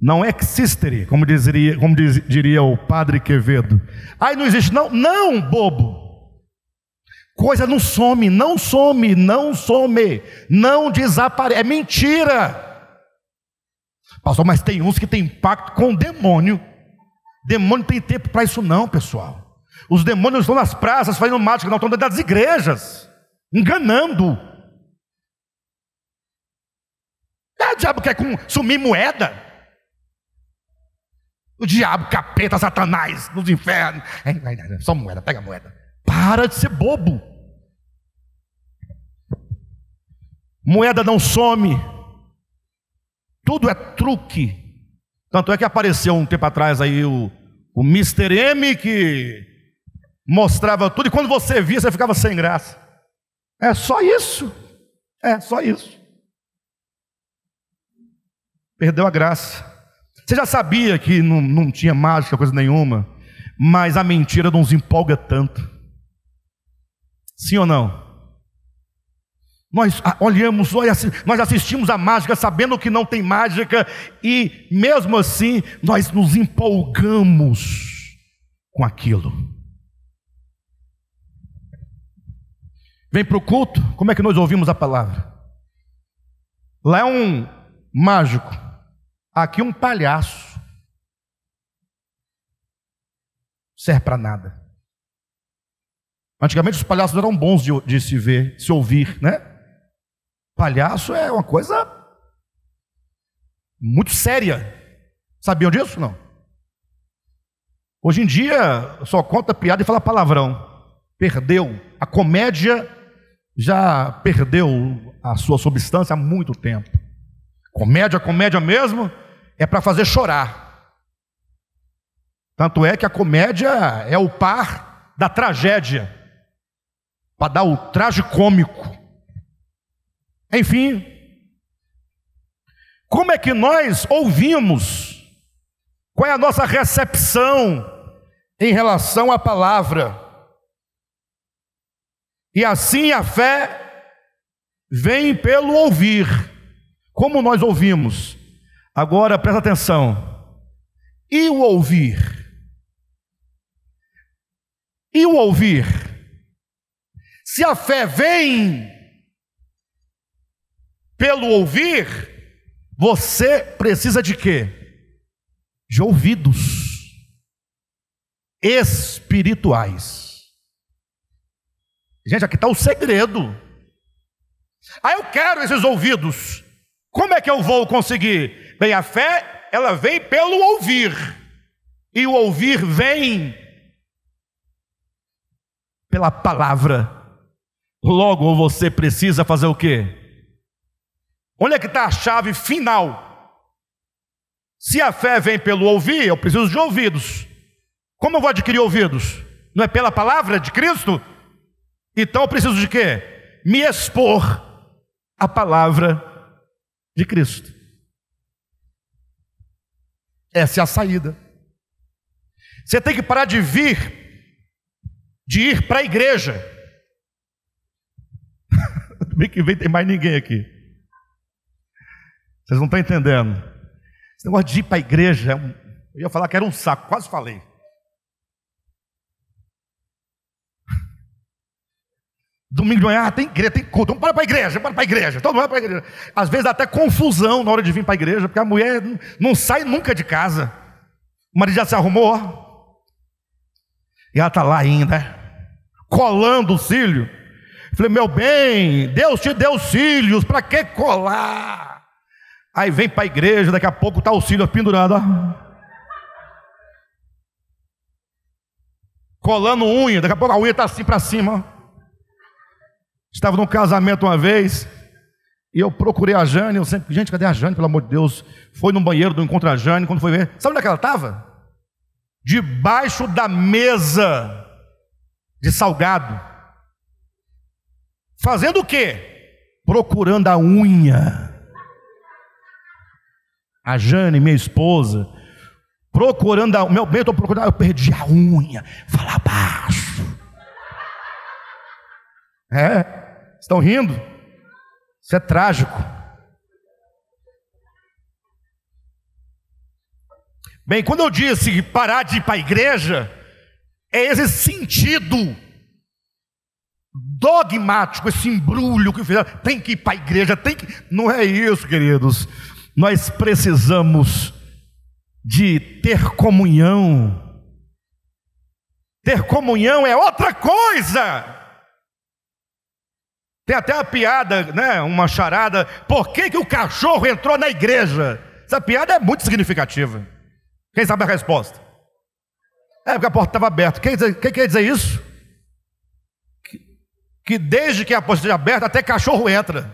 Não existe, como diria o padre Quevedo. Aí não existe, não? Não, bobo. Coisa não some, não some, não some, não desaparece. É mentira. Pastor, mas tem uns que tem impacto com o demônio. Demônio não tem tempo para isso não, pessoal. Os demônios estão nas praças fazendo mágica, não estão dentro das igrejas, enganando. O diabo quer sumir moeda. O diabo, capeta, Satanás, nos infernos. Só moeda, pega a moeda. Para de ser bobo. Moeda não some. Tudo é truque. Tanto é que apareceu um tempo atrás aí o Mr. M, que mostrava tudo, e quando você via, você ficava sem graça. É só isso. É só isso. Perdeu a graça. Você já sabia que não tinha mágica, coisa nenhuma, mas a mentira não nos empolga tanto. Sim ou não? Nós olhamos, nós assistimos a mágica sabendo que não tem mágica, e mesmo assim nós nos empolgamos com aquilo. Vem para o culto, como é que nós ouvimos a palavra? Lá é um mágico, aqui um palhaço. Serve para nada. Antigamente os palhaços eram bons de se ver, se ouvir, né? Palhaço é uma coisa muito séria. Sabiam disso? Não. Hoje em dia só conta piada e fala palavrão. Perdeu. A comédia já perdeu a sua substância há muito tempo. Comédia mesmo é para fazer chorar. Tanto é que a comédia é o par da tragédia, para dar o tragicômico. Enfim, como é que nós ouvimos? Qual é a nossa recepção em relação à palavra? E assim a fé vem pelo ouvir. Como nós ouvimos? Agora presta atenção. E o ouvir? E o ouvir? Se a fé vem pelo ouvir, você precisa de quê? De ouvidos espirituais. Gente, aqui está o segredo. Eu quero esses ouvidos. Como é que eu vou conseguir? Bem, a fé, ela vem pelo ouvir. E o ouvir vem pela palavra. Logo você precisa fazer o quê? Onde é que está a chave final? Se a fé vem pelo ouvir, eu preciso de ouvidos. Como eu vou adquirir ouvidos? Não é pela palavra de Cristo? Então eu preciso de quê? Me expor à palavra de Cristo. Essa é a saída. Você tem que parar de ir para a igreja. Bem que vem, tem mais ninguém aqui. Vocês não estão entendendo. Esse negócio de ir para a igreja, eu ia falar que era um saco, quase falei. Domingo de manhã, tem igreja, tem culto, vamos para a igreja, bora para a igreja, todo mundo vai para a igreja. Às vezes dá até confusão na hora de vir para a igreja, porque a mulher não sai nunca de casa. O marido já se arrumou, e ela está lá ainda, colando o cílio. Eu falei, meu bem, Deus te deu cílios, para que colar? Aí vem para a igreja, daqui a pouco está o cílio pendurado, ó. Colando unha, daqui a pouco a unha está assim para cima, ó. Estava num casamento uma vez, e eu procurei a Jane, eu sempre, gente, cadê a Jane, pelo amor de Deus? Foi no banheiro, não encontra a Jane, quando foi ver, sabe onde é que ela estava? Debaixo da mesa de salgado. Fazendo o quê? Procurando a unha. A Jane, minha esposa, procurando a... Meu bem, eu estou procurando... Eu perdi a unha. Fala baixo. Estão rindo? Isso é trágico. Bem, quando eu disse parar de ir para a igreja, é esse sentido dogmático, esse embrulho que fizeram. Tem que ir para a igreja, tem que... Não é isso, queridos. Nós precisamos de ter comunhão. Ter comunhão é outra coisa. Tem até uma piada, né, uma charada. Por que o cachorro entrou na igreja? Essa piada é muito significativa. Quem sabe a resposta? É porque a porta estava aberta. Quem quer dizer isso? Que desde que a porta esteja aberta, até cachorro entra.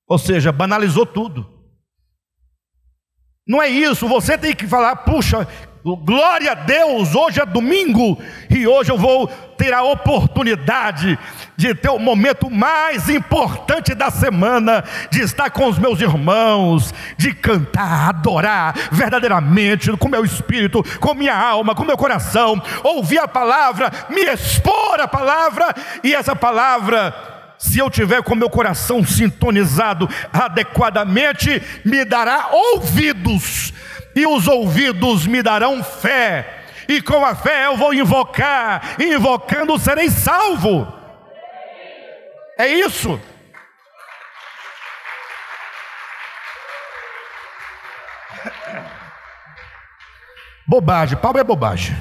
Ou seja, banalizou tudo. Não é isso, você tem que falar, puxa, glória a Deus, hoje é domingo, e hoje eu vou ter a oportunidade de ter o momento mais importante da semana, de estar com os meus irmãos, de cantar, adorar verdadeiramente, com meu espírito, com minha alma, com meu coração, ouvir a palavra, me expor à palavra, e essa palavra, se eu tiver com meu coração sintonizado adequadamente, me dará ouvidos, e os ouvidos me darão fé, e com a fé eu vou invocar, e invocando serei salvo. É isso. Bobagem, palma é bobagem.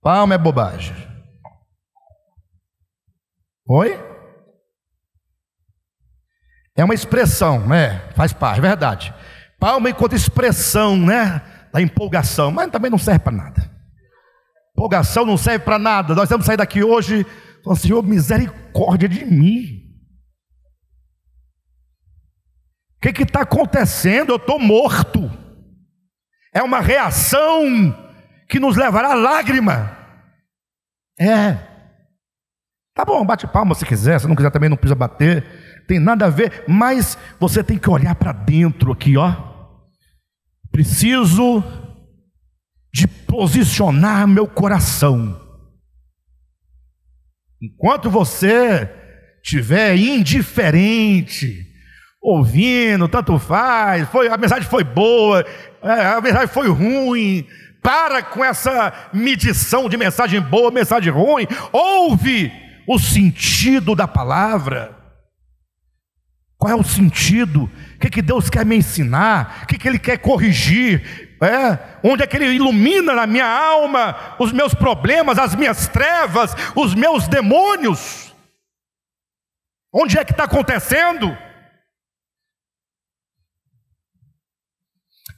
Palma é bobagem. Oi? É uma expressão, né? Faz parte, é verdade. Palma enquanto expressão, né? Da empolgação, mas também não serve para nada. Empolgação não serve para nada. Nós vamos sair daqui hoje falando, Senhor, misericórdia de mim. O que está acontecendo? Eu estou morto. É uma reação que nos levará à lágrima. Tá bom, bate palma se quiser, se não quiser também não precisa bater, tem nada a ver, mas você tem que olhar para dentro aqui, ó. Preciso de posicionar meu coração. Enquanto você estiver indiferente, ouvindo, tanto faz, a mensagem foi boa, a mensagem foi ruim, para com essa medição de mensagem boa, mensagem ruim, ouve o sentido da palavra. Qual é o sentido? O que Deus quer me ensinar? O que Ele quer corrigir? Onde é que Ele ilumina na minha alma os meus problemas, as minhas trevas, os meus demônios? Onde é que está acontecendo?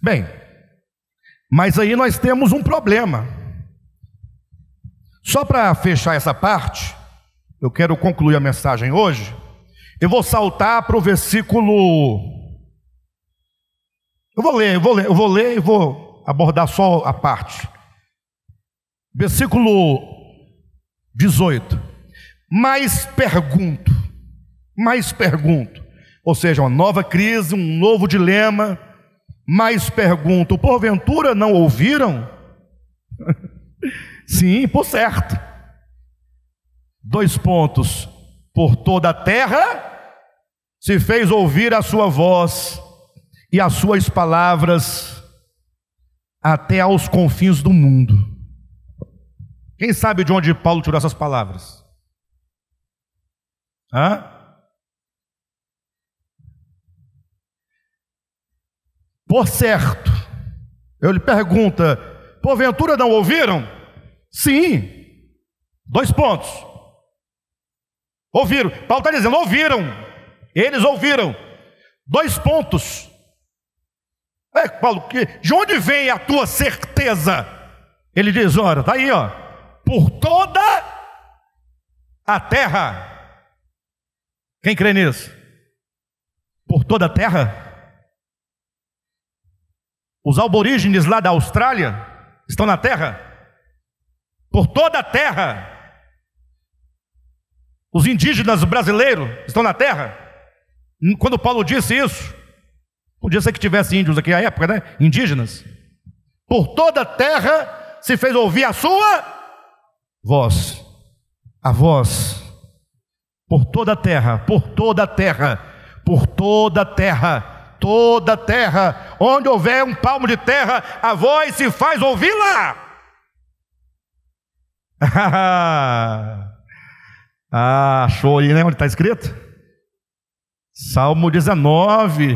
Bem, mas aí nós temos um problema. Só para fechar essa parte, eu quero concluir a mensagem hoje. Eu vou saltar para o versículo. Eu vou ler e vou abordar só a parte. Versículo 18. Mas pergunto. Ou seja, uma nova crise, um novo dilema. Mas pergunto, porventura não ouviram? Sim, por certo. 2 pontos. Por toda a terra se fez ouvir a sua voz e as suas palavras até aos confins do mundo. Quem sabe de onde Paulo tirou essas palavras? Por certo. Eu lhe pergunto, porventura não ouviram? Sim. 2 pontos. Ouviram. Paulo está dizendo, ouviram. Eles ouviram. 2 pontos. Paulo, de onde vem a tua certeza? Ele diz, olha, está aí, ó. Por toda a terra. Quem crê nisso? Por toda a terra? Os aborígenes lá da Austrália estão na terra? Por toda a terra. Os indígenas brasileiros estão na terra? Quando Paulo disse isso, podia ser que tivesse índios aqui à época, né? Indígenas. Por toda a terra se fez ouvir a sua voz. A voz. Por toda a terra, por toda a terra, por toda a terra. Toda a terra, onde houver um palmo de terra, a voz se faz ouvir lá. Achou aí, né, onde está escrito? Salmo 19.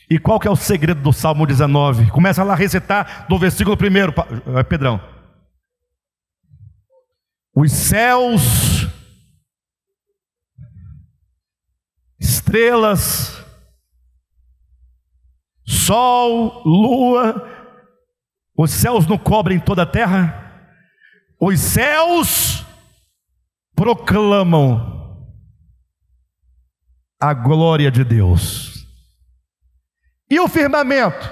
E qual que é o segredo do Salmo 19? Começa lá a recitar do versículo 1, Pedrão. Os céus, estrelas, sol, lua, os céus não cobrem toda a terra? Os céus proclamam a glória de Deus. E o firmamento?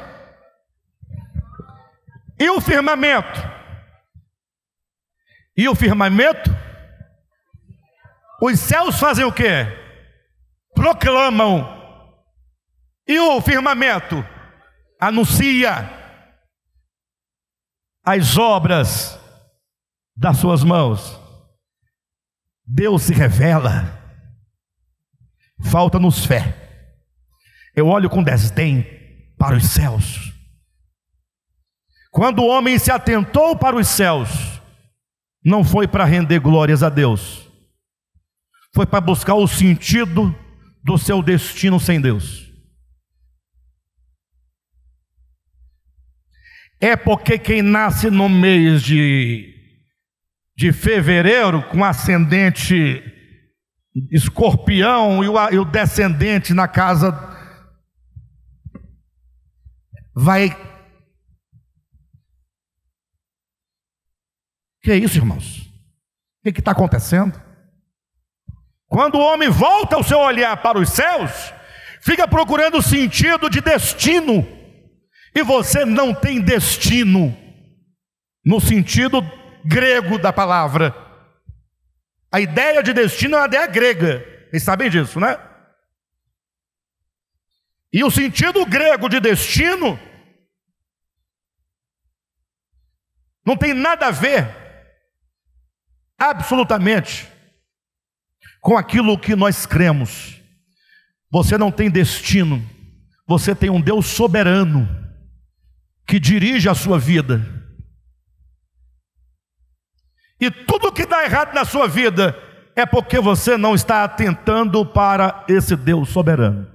E o firmamento? E o firmamento? Os céus fazem o quê? Proclamam. E o firmamento? Anuncia as obras das suas mãos. Deus se revela. Falta-nos fé. Eu olho com desdém para os céus. Quando o homem se atentou para os céus, não foi para render glórias a Deus, foi para buscar o sentido do seu destino sem Deus. É porque quem nasce no mês de fevereiro, com ascendente escorpião e o descendente na casa, vai... Que é isso, irmãos? O que está acontecendo? Quando o homem volta o seu olhar para os céus, fica procurando o sentido de destino. E você não tem destino no sentido grego da palavra. A ideia de destino é uma ideia grega. Vocês sabem disso, né? E o sentido grego de destino não tem nada a ver, absolutamente, com aquilo que nós cremos. Você não tem destino. Você tem um Deus soberano que dirige a sua vida. E tudo que dá errado na sua vida é porque você não está atentando para esse Deus soberano.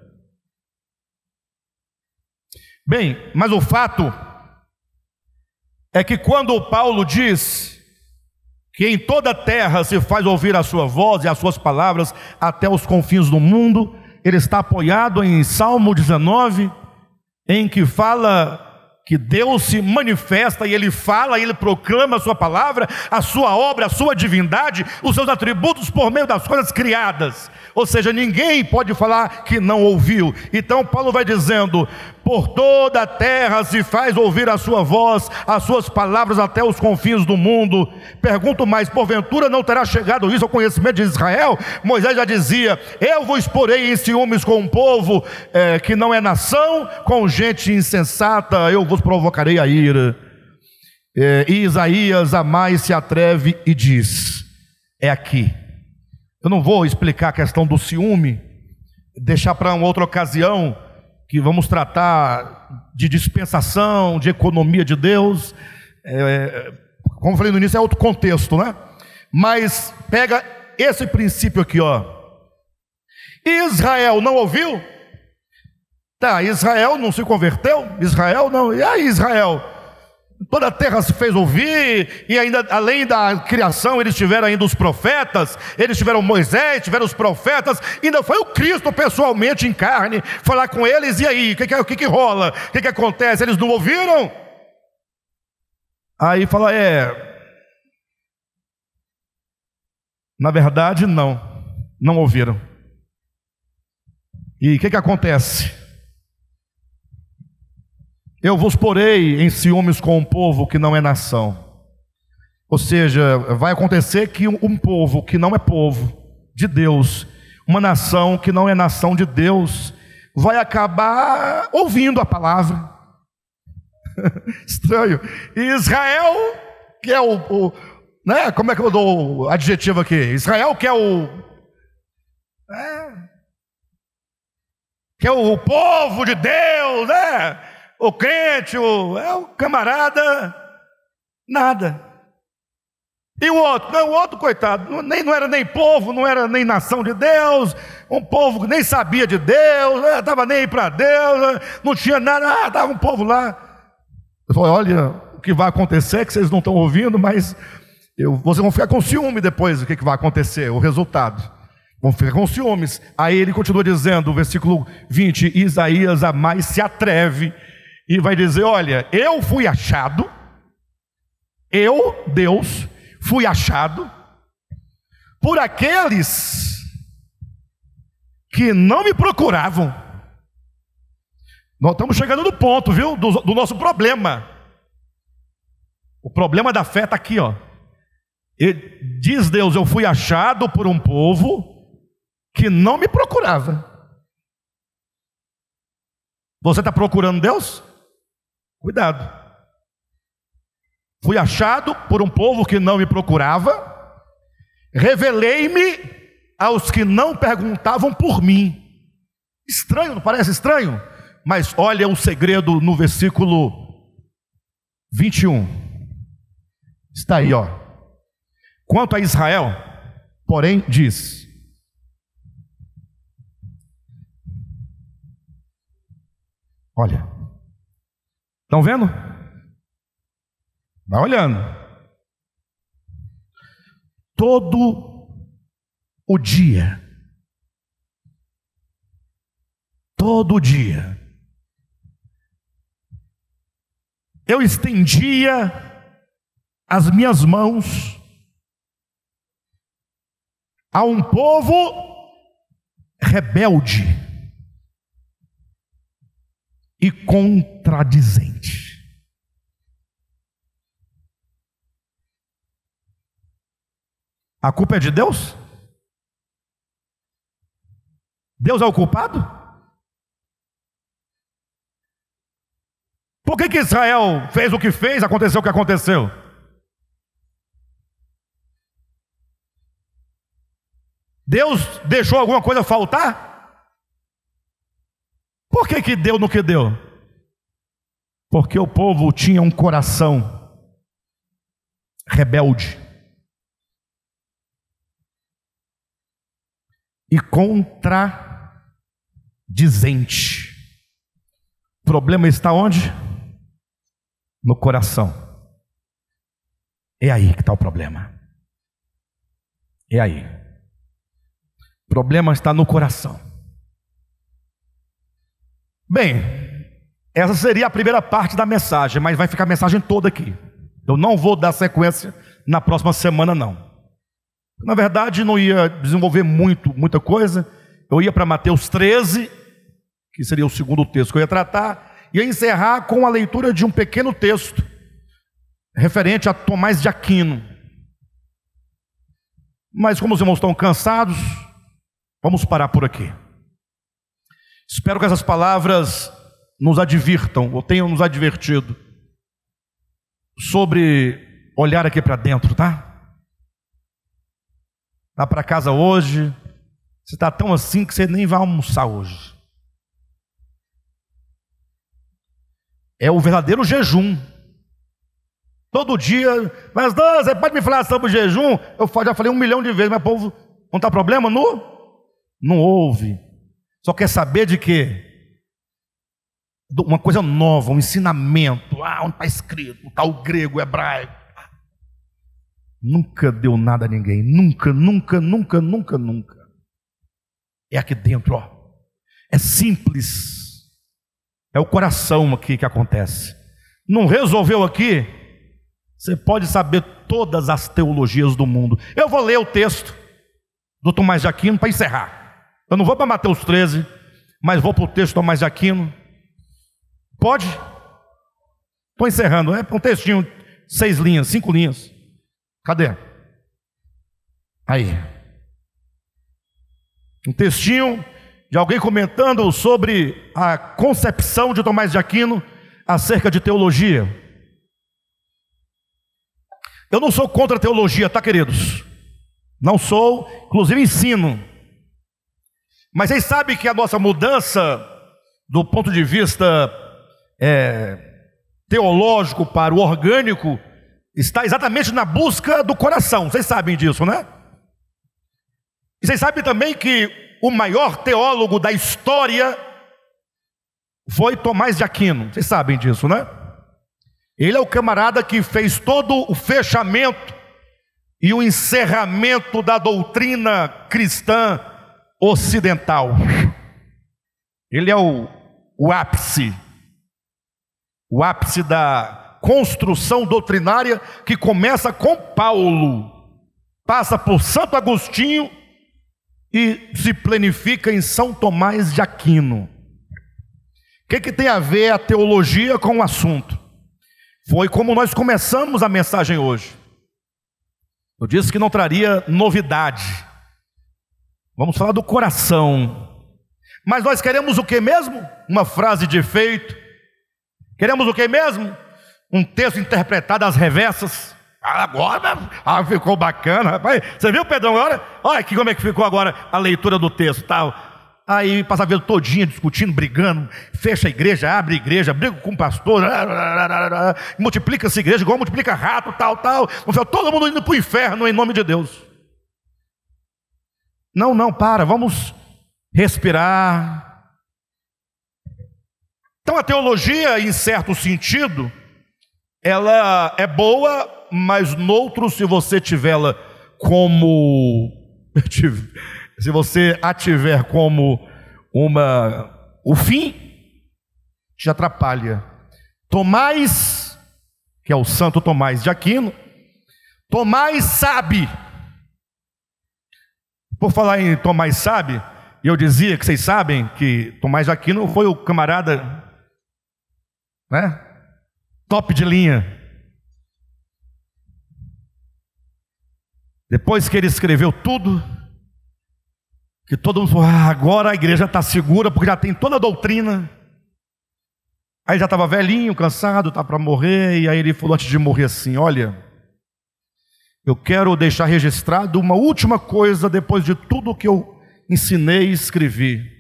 Bem, mas o fato é que quando Paulo diz que em toda a terra se faz ouvir a sua voz e as suas palavras até os confins do mundo, ele está apoiado em Salmo 19, em que fala que Deus se manifesta e Ele fala, e Ele proclama a sua palavra, a sua obra, a sua divindade, os seus atributos por meio das coisas criadas. Ou seja, ninguém pode falar que não ouviu. Então Paulo vai dizendo: por toda a terra se faz ouvir a sua voz, as suas palavras até os confins do mundo. Pergunto mais: porventura não terá chegado isso ao conhecimento de Israel? Moisés já dizia: eu vos porei em ciúmes com um povo que não é nação, com gente insensata eu vos provocarei a ira. E Isaías a mais se atreve e diz: é aqui. Eu não vou explicar a questão do ciúme, deixar para uma outra ocasião, que vamos tratar de dispensação, de economia de Deus. Como eu falei no início, é outro contexto, né? Mas pega esse princípio aqui, ó. Israel não ouviu? Tá, Israel não se converteu? Israel não. E aí, Israel? Toda a terra se fez ouvir, e ainda além da criação eles tiveram ainda os profetas, eles tiveram Moisés, tiveram os profetas, ainda foi o Cristo pessoalmente em carne falar com eles. E aí, o que rola? O que acontece? Eles não ouviram? Aí fala: na verdade não ouviram. E o que acontece? Eu vos porei em ciúmes com um povo que não é nação. Ou seja, vai acontecer que um povo que não é povo de Deus, uma nação que não é nação de Deus, vai acabar ouvindo a palavra. Estranho. E Israel, que é né? Como é que eu dou o adjetivo aqui? Israel, que é que é o povo de Deus, né? O crente, o camarada, nada. E o outro? Não, o outro, coitado, não era nem povo, não era nem nação de Deus, um povo que nem sabia de Deus, estava nem aí para Deus, não tinha nada, estava um povo lá. Eu falei: olha, o que vai acontecer é que vocês não estão ouvindo, mas vocês vão ficar com ciúme depois. O que vai acontecer? O resultado. Vão ficar com ciúmes. Aí ele continua dizendo, versículo 20, Isaías a mais se atreve e vai dizer: olha, eu fui achado, eu, Deus, fui achado por aqueles que não me procuravam. Nós estamos chegando no ponto, viu, do nosso problema. O problema da fé está aqui, ó. Diz Deus: eu fui achado por um povo que não me procurava. Você está procurando Deus? Cuidado. Fui achado por um povo que não me procurava, revelei-me aos que não perguntavam por mim. Estranho, não parece estranho? Mas olha o segredo no versículo 21. Está aí, ó. Quanto a Israel, porém, diz: olha, estão vendo? Vai olhando. Todo o dia, eu estendia as minhas mãos a um povo rebelde e contradizente. A culpa é de Deus? Deus é o culpado? Por que Israel fez o que fez, aconteceu o que aconteceu? Deus deixou alguma coisa faltar? Por que deu no que deu? Porque o povo tinha um coração rebelde e contradizente. O problema está onde? No coração. É aí que está o problema. É aí. O problema está no coração. Bem, Essa seria a primeira parte da mensagem, mas vai ficar a mensagem toda aqui. Eu não vou dar sequência na próxima semana, não. Na verdade, não ia desenvolver muita coisa. Eu ia para Mateus 13, que seria o segundo texto que eu ia tratar, e ia encerrar com a leitura de um pequeno texto referente a Tomás de Aquino. Mas como os irmãos estão cansados, vamos parar por aqui. Espero que essas palavras nos advirtam, ou tenham nos advertido, sobre olhar aqui para dentro, tá? Vá para casa hoje, você está tão assim que você nem vai almoçar hoje. É o verdadeiro jejum. Todo dia, mas não, você pode me falar sobre o jejum? Eu já falei 1 milhão de vezes, mas o povo não está problema? Não ouve. Só quer saber de quê? Uma coisa nova, um ensinamento. Onde está escrito? Está o grego, o hebraico. Nunca deu nada a ninguém. Nunca. É aqui dentro, ó. É simples. É o coração aqui que acontece. Não resolveu aqui? Você pode saber todas as teologias do mundo. Eu vou ler o texto do Tomás de Aquino para encerrar. Eu não vou para Mateus 13, mas vou para o texto do Tomás de Aquino. Pode? Estou encerrando. É um textinho, 6 linhas, 5 linhas. Cadê? Aí. Um textinho de alguém comentando sobre a concepção de Tomás de Aquino acerca de teologia. Eu não sou contra a teologia, tá, queridos? Não sou, inclusive ensino. Mas vocês sabem que a nossa mudança do ponto de vista teológico para o orgânico está exatamente na busca do coração. Vocês sabem disso, né? E vocês sabem também que o maior teólogo da história foi Tomás de Aquino. Vocês sabem disso, né? Ele é o camarada que fez todo o fechamento e o encerramento da doutrina cristã ocidental. Ele é o ápice da construção doutrinária, que começa com Paulo, passa por Santo Agostinho e se plenifica em São Tomás de Aquino. O que tem a ver a teologia com o assunto? Foi como nós começamos a mensagem hoje. Eu disse que não traria novidade. Vamos falar do coração. Mas nós queremos o que mesmo? Uma frase de efeito. Queremos o que mesmo? Um texto interpretado às revessas. Agora ficou bacana, rapaz. Você viu, Pedrão, agora? Olha aqui como é que ficou agora a leitura do texto, tal. Aí passa a vida todinha discutindo, brigando, fecha a igreja, abre a igreja, briga com o pastor, multiplica essa igreja igual multiplica rato, tal. Todo mundo indo para o inferno em nome de Deus. Não, para, vamos respirar. Então a teologia, em certo sentido, ela é boa, mas noutro, se você tivê-la como... Se você a tiver como o fim, te atrapalha. Tomás, que é o Santo Tomás de Aquino, Tomás sabe. Por falar em Tomás sabe, eu dizia que vocês sabem que Tomás de Aquino foi o camarada, né? Top de linha. Depois que ele escreveu tudo, que todo mundo falou, agora a igreja está segura, porque já tem toda a doutrina. Aí já estava velhinho, cansado, está para morrer, e aí ele falou antes de morrer assim, olha, eu quero deixar registrado uma última coisa depois de tudo que eu ensinei e escrevi.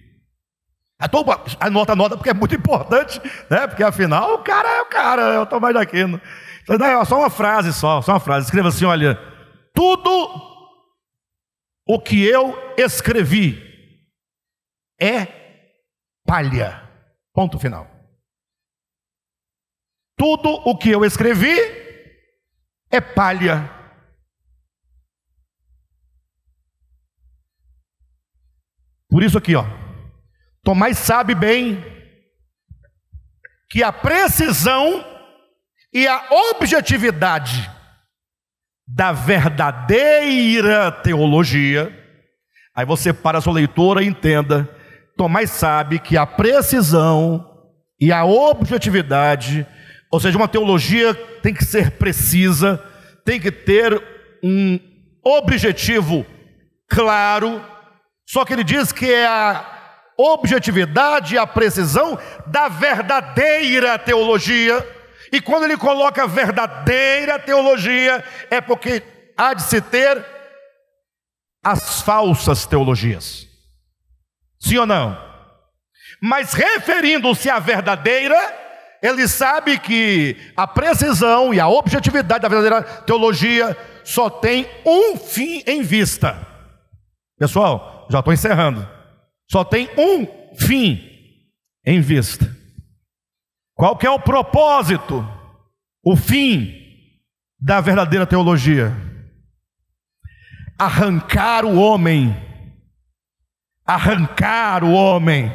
Anota, porque é muito importante, né? Porque afinal o cara é o cara, é o Tomás de Aquino. Só uma frase, só uma frase. Escreva assim, olha, tudo o que eu escrevi é palha. Ponto final. Tudo o que eu escrevi é palha. Por isso aqui, ó. Tomás sabe bem que a precisão e a objetividade da verdadeira teologia, aí você para a sua leitura e entenda, Tomás sabe que a precisão e a objetividade, ou seja, uma teologia tem que ser precisa, tem que ter um objetivo claro, só que ele diz que é a objetividade e a precisão da verdadeira teologia, e quando ele coloca verdadeira teologia, é porque há de se ter as falsas teologias, sim ou não? Mas referindo-se à verdadeira, ele sabe que a precisão e a objetividade da verdadeira teologia só tem um fim em vista. Pessoal, já estou encerrando. Só tem um fim em vista. Qual que é o propósito, o fim da verdadeira teologia? Arrancar o homem. Arrancar o homem.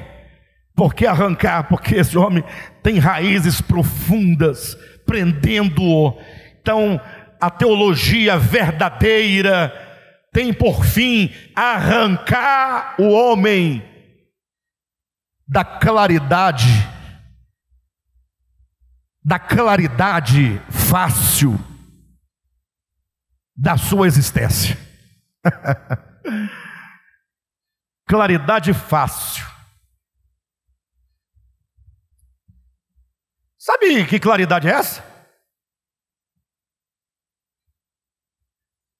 Por que arrancar? Porque esse homem tem raízes profundas, prendendo-o. Então, a teologia verdadeira tem por fim arrancar o homem da claridade fácil da sua existência. Claridade fácil. Sabe que claridade é essa?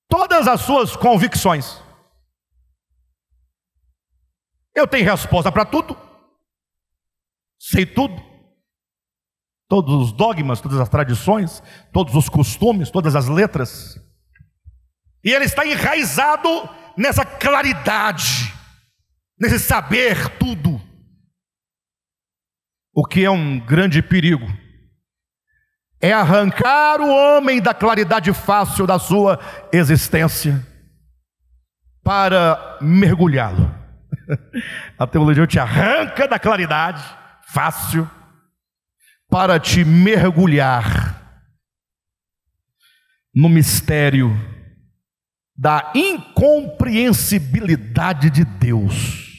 Todas as suas convicções. Eu tenho resposta para tudo. Sei tudo. Todos os dogmas, todas as tradições, todos os costumes, todas as letras. E ele está enraizado nessa claridade, nesse saber tudo. O que é um grande perigo é arrancar o homem da claridade fácil da sua existência para mergulhá-lo. A teologia te arranca da claridade fácil para te mergulhar no mistério da incompreensibilidade de Deus,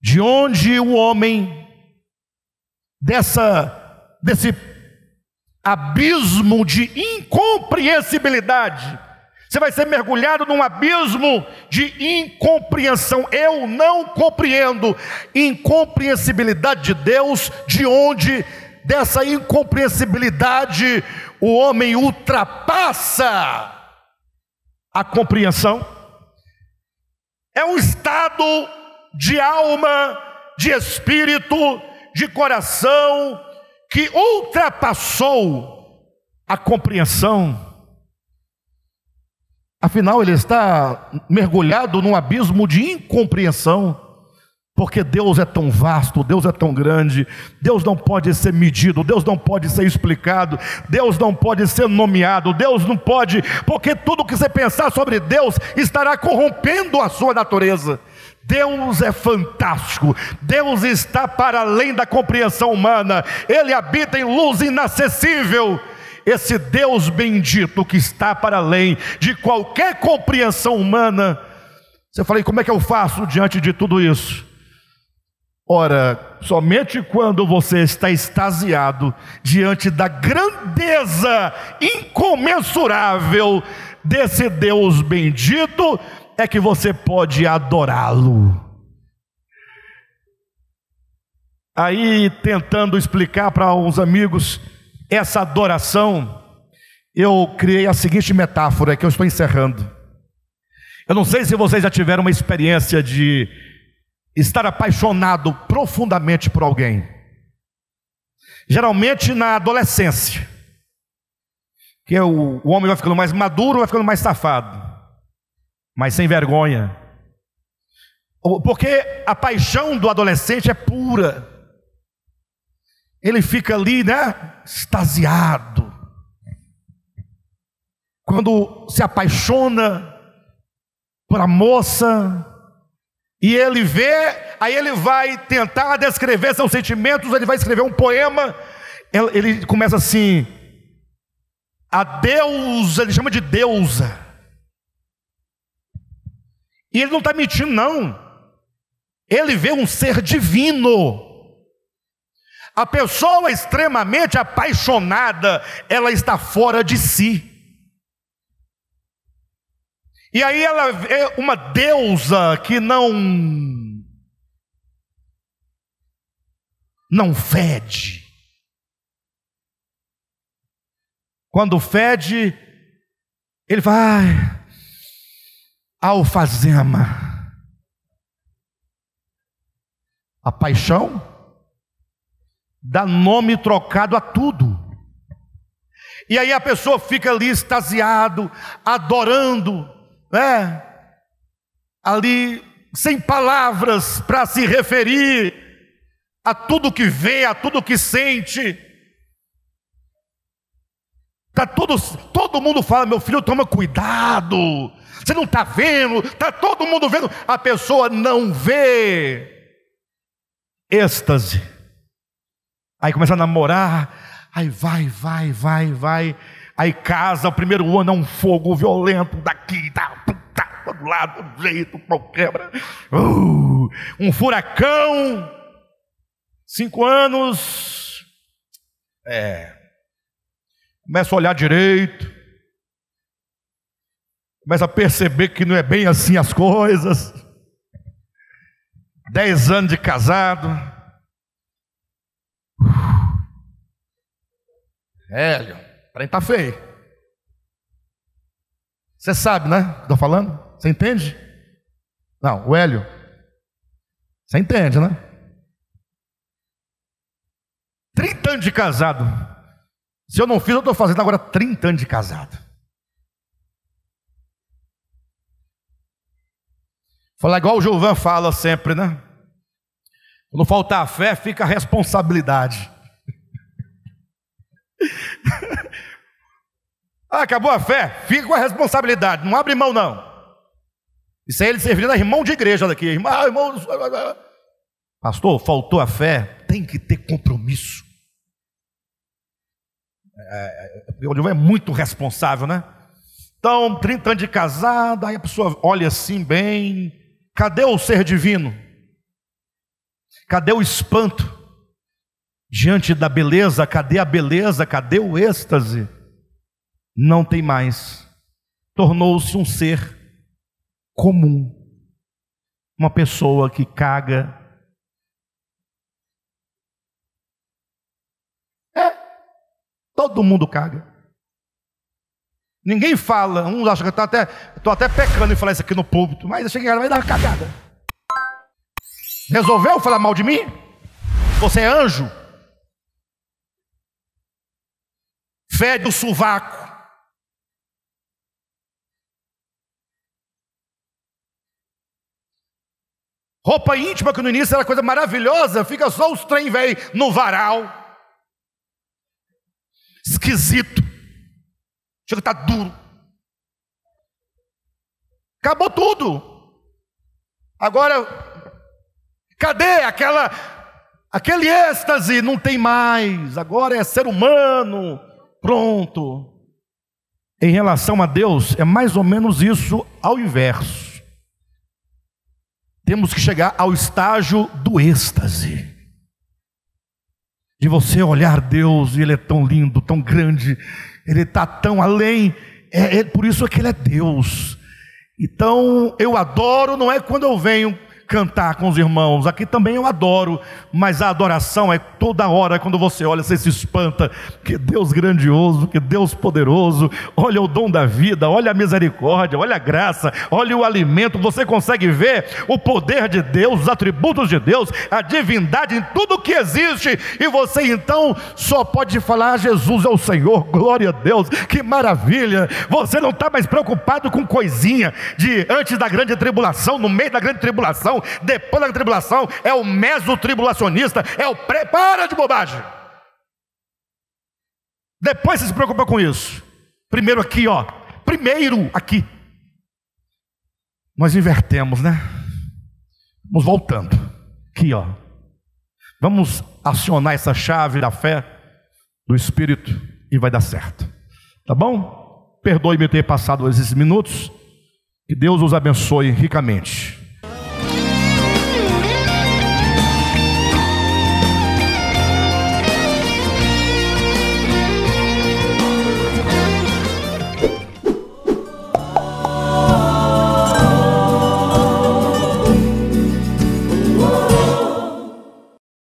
de onde o homem, desse abismo de incompreensibilidade, você vai ser mergulhado num abismo de incompreensão. Eu não compreendo incompreensibilidade de Deus, de onde dessa incompreensibilidade o homem ultrapassa a compreensão. É um estado de alma, de espírito, de coração, que ultrapassou a compreensão. Afinal, ele está mergulhado num abismo de incompreensão, porque Deus é tão vasto, Deus é tão grande, Deus não pode ser medido, Deus não pode ser explicado, Deus não pode ser nomeado, Deus não pode, porque tudo que você pensar sobre Deus estará corrompendo a sua natureza. Deus é fantástico, Deus está para além da compreensão humana, Ele habita em luz inacessível. Esse Deus bendito que está para além de qualquer compreensão humana. Você fala, e como é que eu faço diante de tudo isso? Ora, somente quando você está extasiado diante da grandeza incomensurável desse Deus bendito, é que você pode adorá-lo. Aí, tentando explicar para uns amigos essa adoração, eu criei a seguinte metáfora que eu estou encerrando. Eu não sei se vocês já tiveram uma experiência de estar apaixonado profundamente por alguém. Geralmente na adolescência, que o homem vai ficando mais maduro, vai ficando mais safado, mais sem vergonha, porque a paixão do adolescente é pura. Ele fica ali, extasiado. Quando se apaixona por a moça, E ele vê, aí ele vai tentar descrever seus sentimentos, ele vai escrever um poema. Ele começa assim: a deusa, ele chama de deusa. E ele não está mentindo, não. Ele vê um ser divino. A pessoa extremamente apaixonada, ela está fora de si. E aí ela vê uma deusa que não fede. Quando fede, ele vai, alfazema. A paixão dá nome trocado a tudo. E aí a pessoa fica ali extasiado, adorando, né? Ali sem palavras para se referir a tudo que vê, a tudo que sente. Todo mundo fala: meu filho, toma cuidado, você não está vendo, está todo mundo vendo. A pessoa não vê. Êxtase. Aí começa a namorar, aí vai. Aí casa, o primeiro ano é um fogo violento, daqui, tá todo lado, do jeito, pau quebra. Um furacão. 5 anos. Começa a olhar direito. Começa a perceber que não é bem assim as coisas. 10 anos de casado. Hélio, para tá feio. Você sabe, né? O que estou falando? Você entende? Não, o Hélio. Você entende, né? 30 anos de casado. Se eu não fiz, eu estou fazendo agora 30 anos de casado. Falar igual o Gilvan fala sempre, né? Quando faltar a fé, fica a responsabilidade. Acabou a fé, fica com a responsabilidade. Não abre mão, não. Isso aí ele servindo a irmão de igreja daqui. Irmão. Pastor, faltou a fé, tem que ter compromisso. O Gilvan é muito responsável, né? Então, 30 anos de casado, aí a pessoa olha assim bem. Cadê o ser divino? Cadê o espanto diante da beleza? Cadê a beleza? Cadê o êxtase? Não tem mais. Tornou-se um ser comum. Uma pessoa que caga. Todo mundo caga. Ninguém fala. Uns acham que estou até pecando em falar isso aqui no púlpito, mas eu cheguei lá, vai dar uma cagada. Resolveu falar mal de mim? Você é anjo? Fede o sovaco. Roupa íntima, que no início era coisa maravilhosa, fica só os trem velho no varal. Esquisito. Chega, tá duro. Acabou tudo. Agora, cadê aquele êxtase? Não tem mais. Agora é ser humano. Pronto. Em relação a Deus, é mais ou menos isso ao inverso. Temos que chegar ao estágio do êxtase. De você olhar Deus e Ele é tão lindo, tão grande, Ele está tão além, por isso é que Ele é Deus. Então eu adoro, não é quando eu venho cantar com os irmãos, aqui também eu adoro, mas a adoração é toda hora. Quando você olha, você se espanta, que Deus grandioso, que Deus poderoso, olha o dom da vida, olha a misericórdia, olha a graça, olha o alimento. Você consegue ver o poder de Deus, os atributos de Deus, a divindade em tudo que existe, e você então só pode falar: Jesus é o Senhor, glória a Deus, que maravilha. Você não está mais preocupado com coisinha de antes da grande tribulação, no meio da grande tribulação, depois da tribulação. É o mesotribulacionista, é o para de bobagem. Depois você se preocupa com isso. Primeiro aqui, primeiro aqui. Nós invertemos, né? Vamos voltando. Aqui, ó. Vamos acionar essa chave da fé, do Espírito, e vai dar certo. Tá bom? Perdoe-me ter passado esses minutos. Que Deus os abençoe ricamente.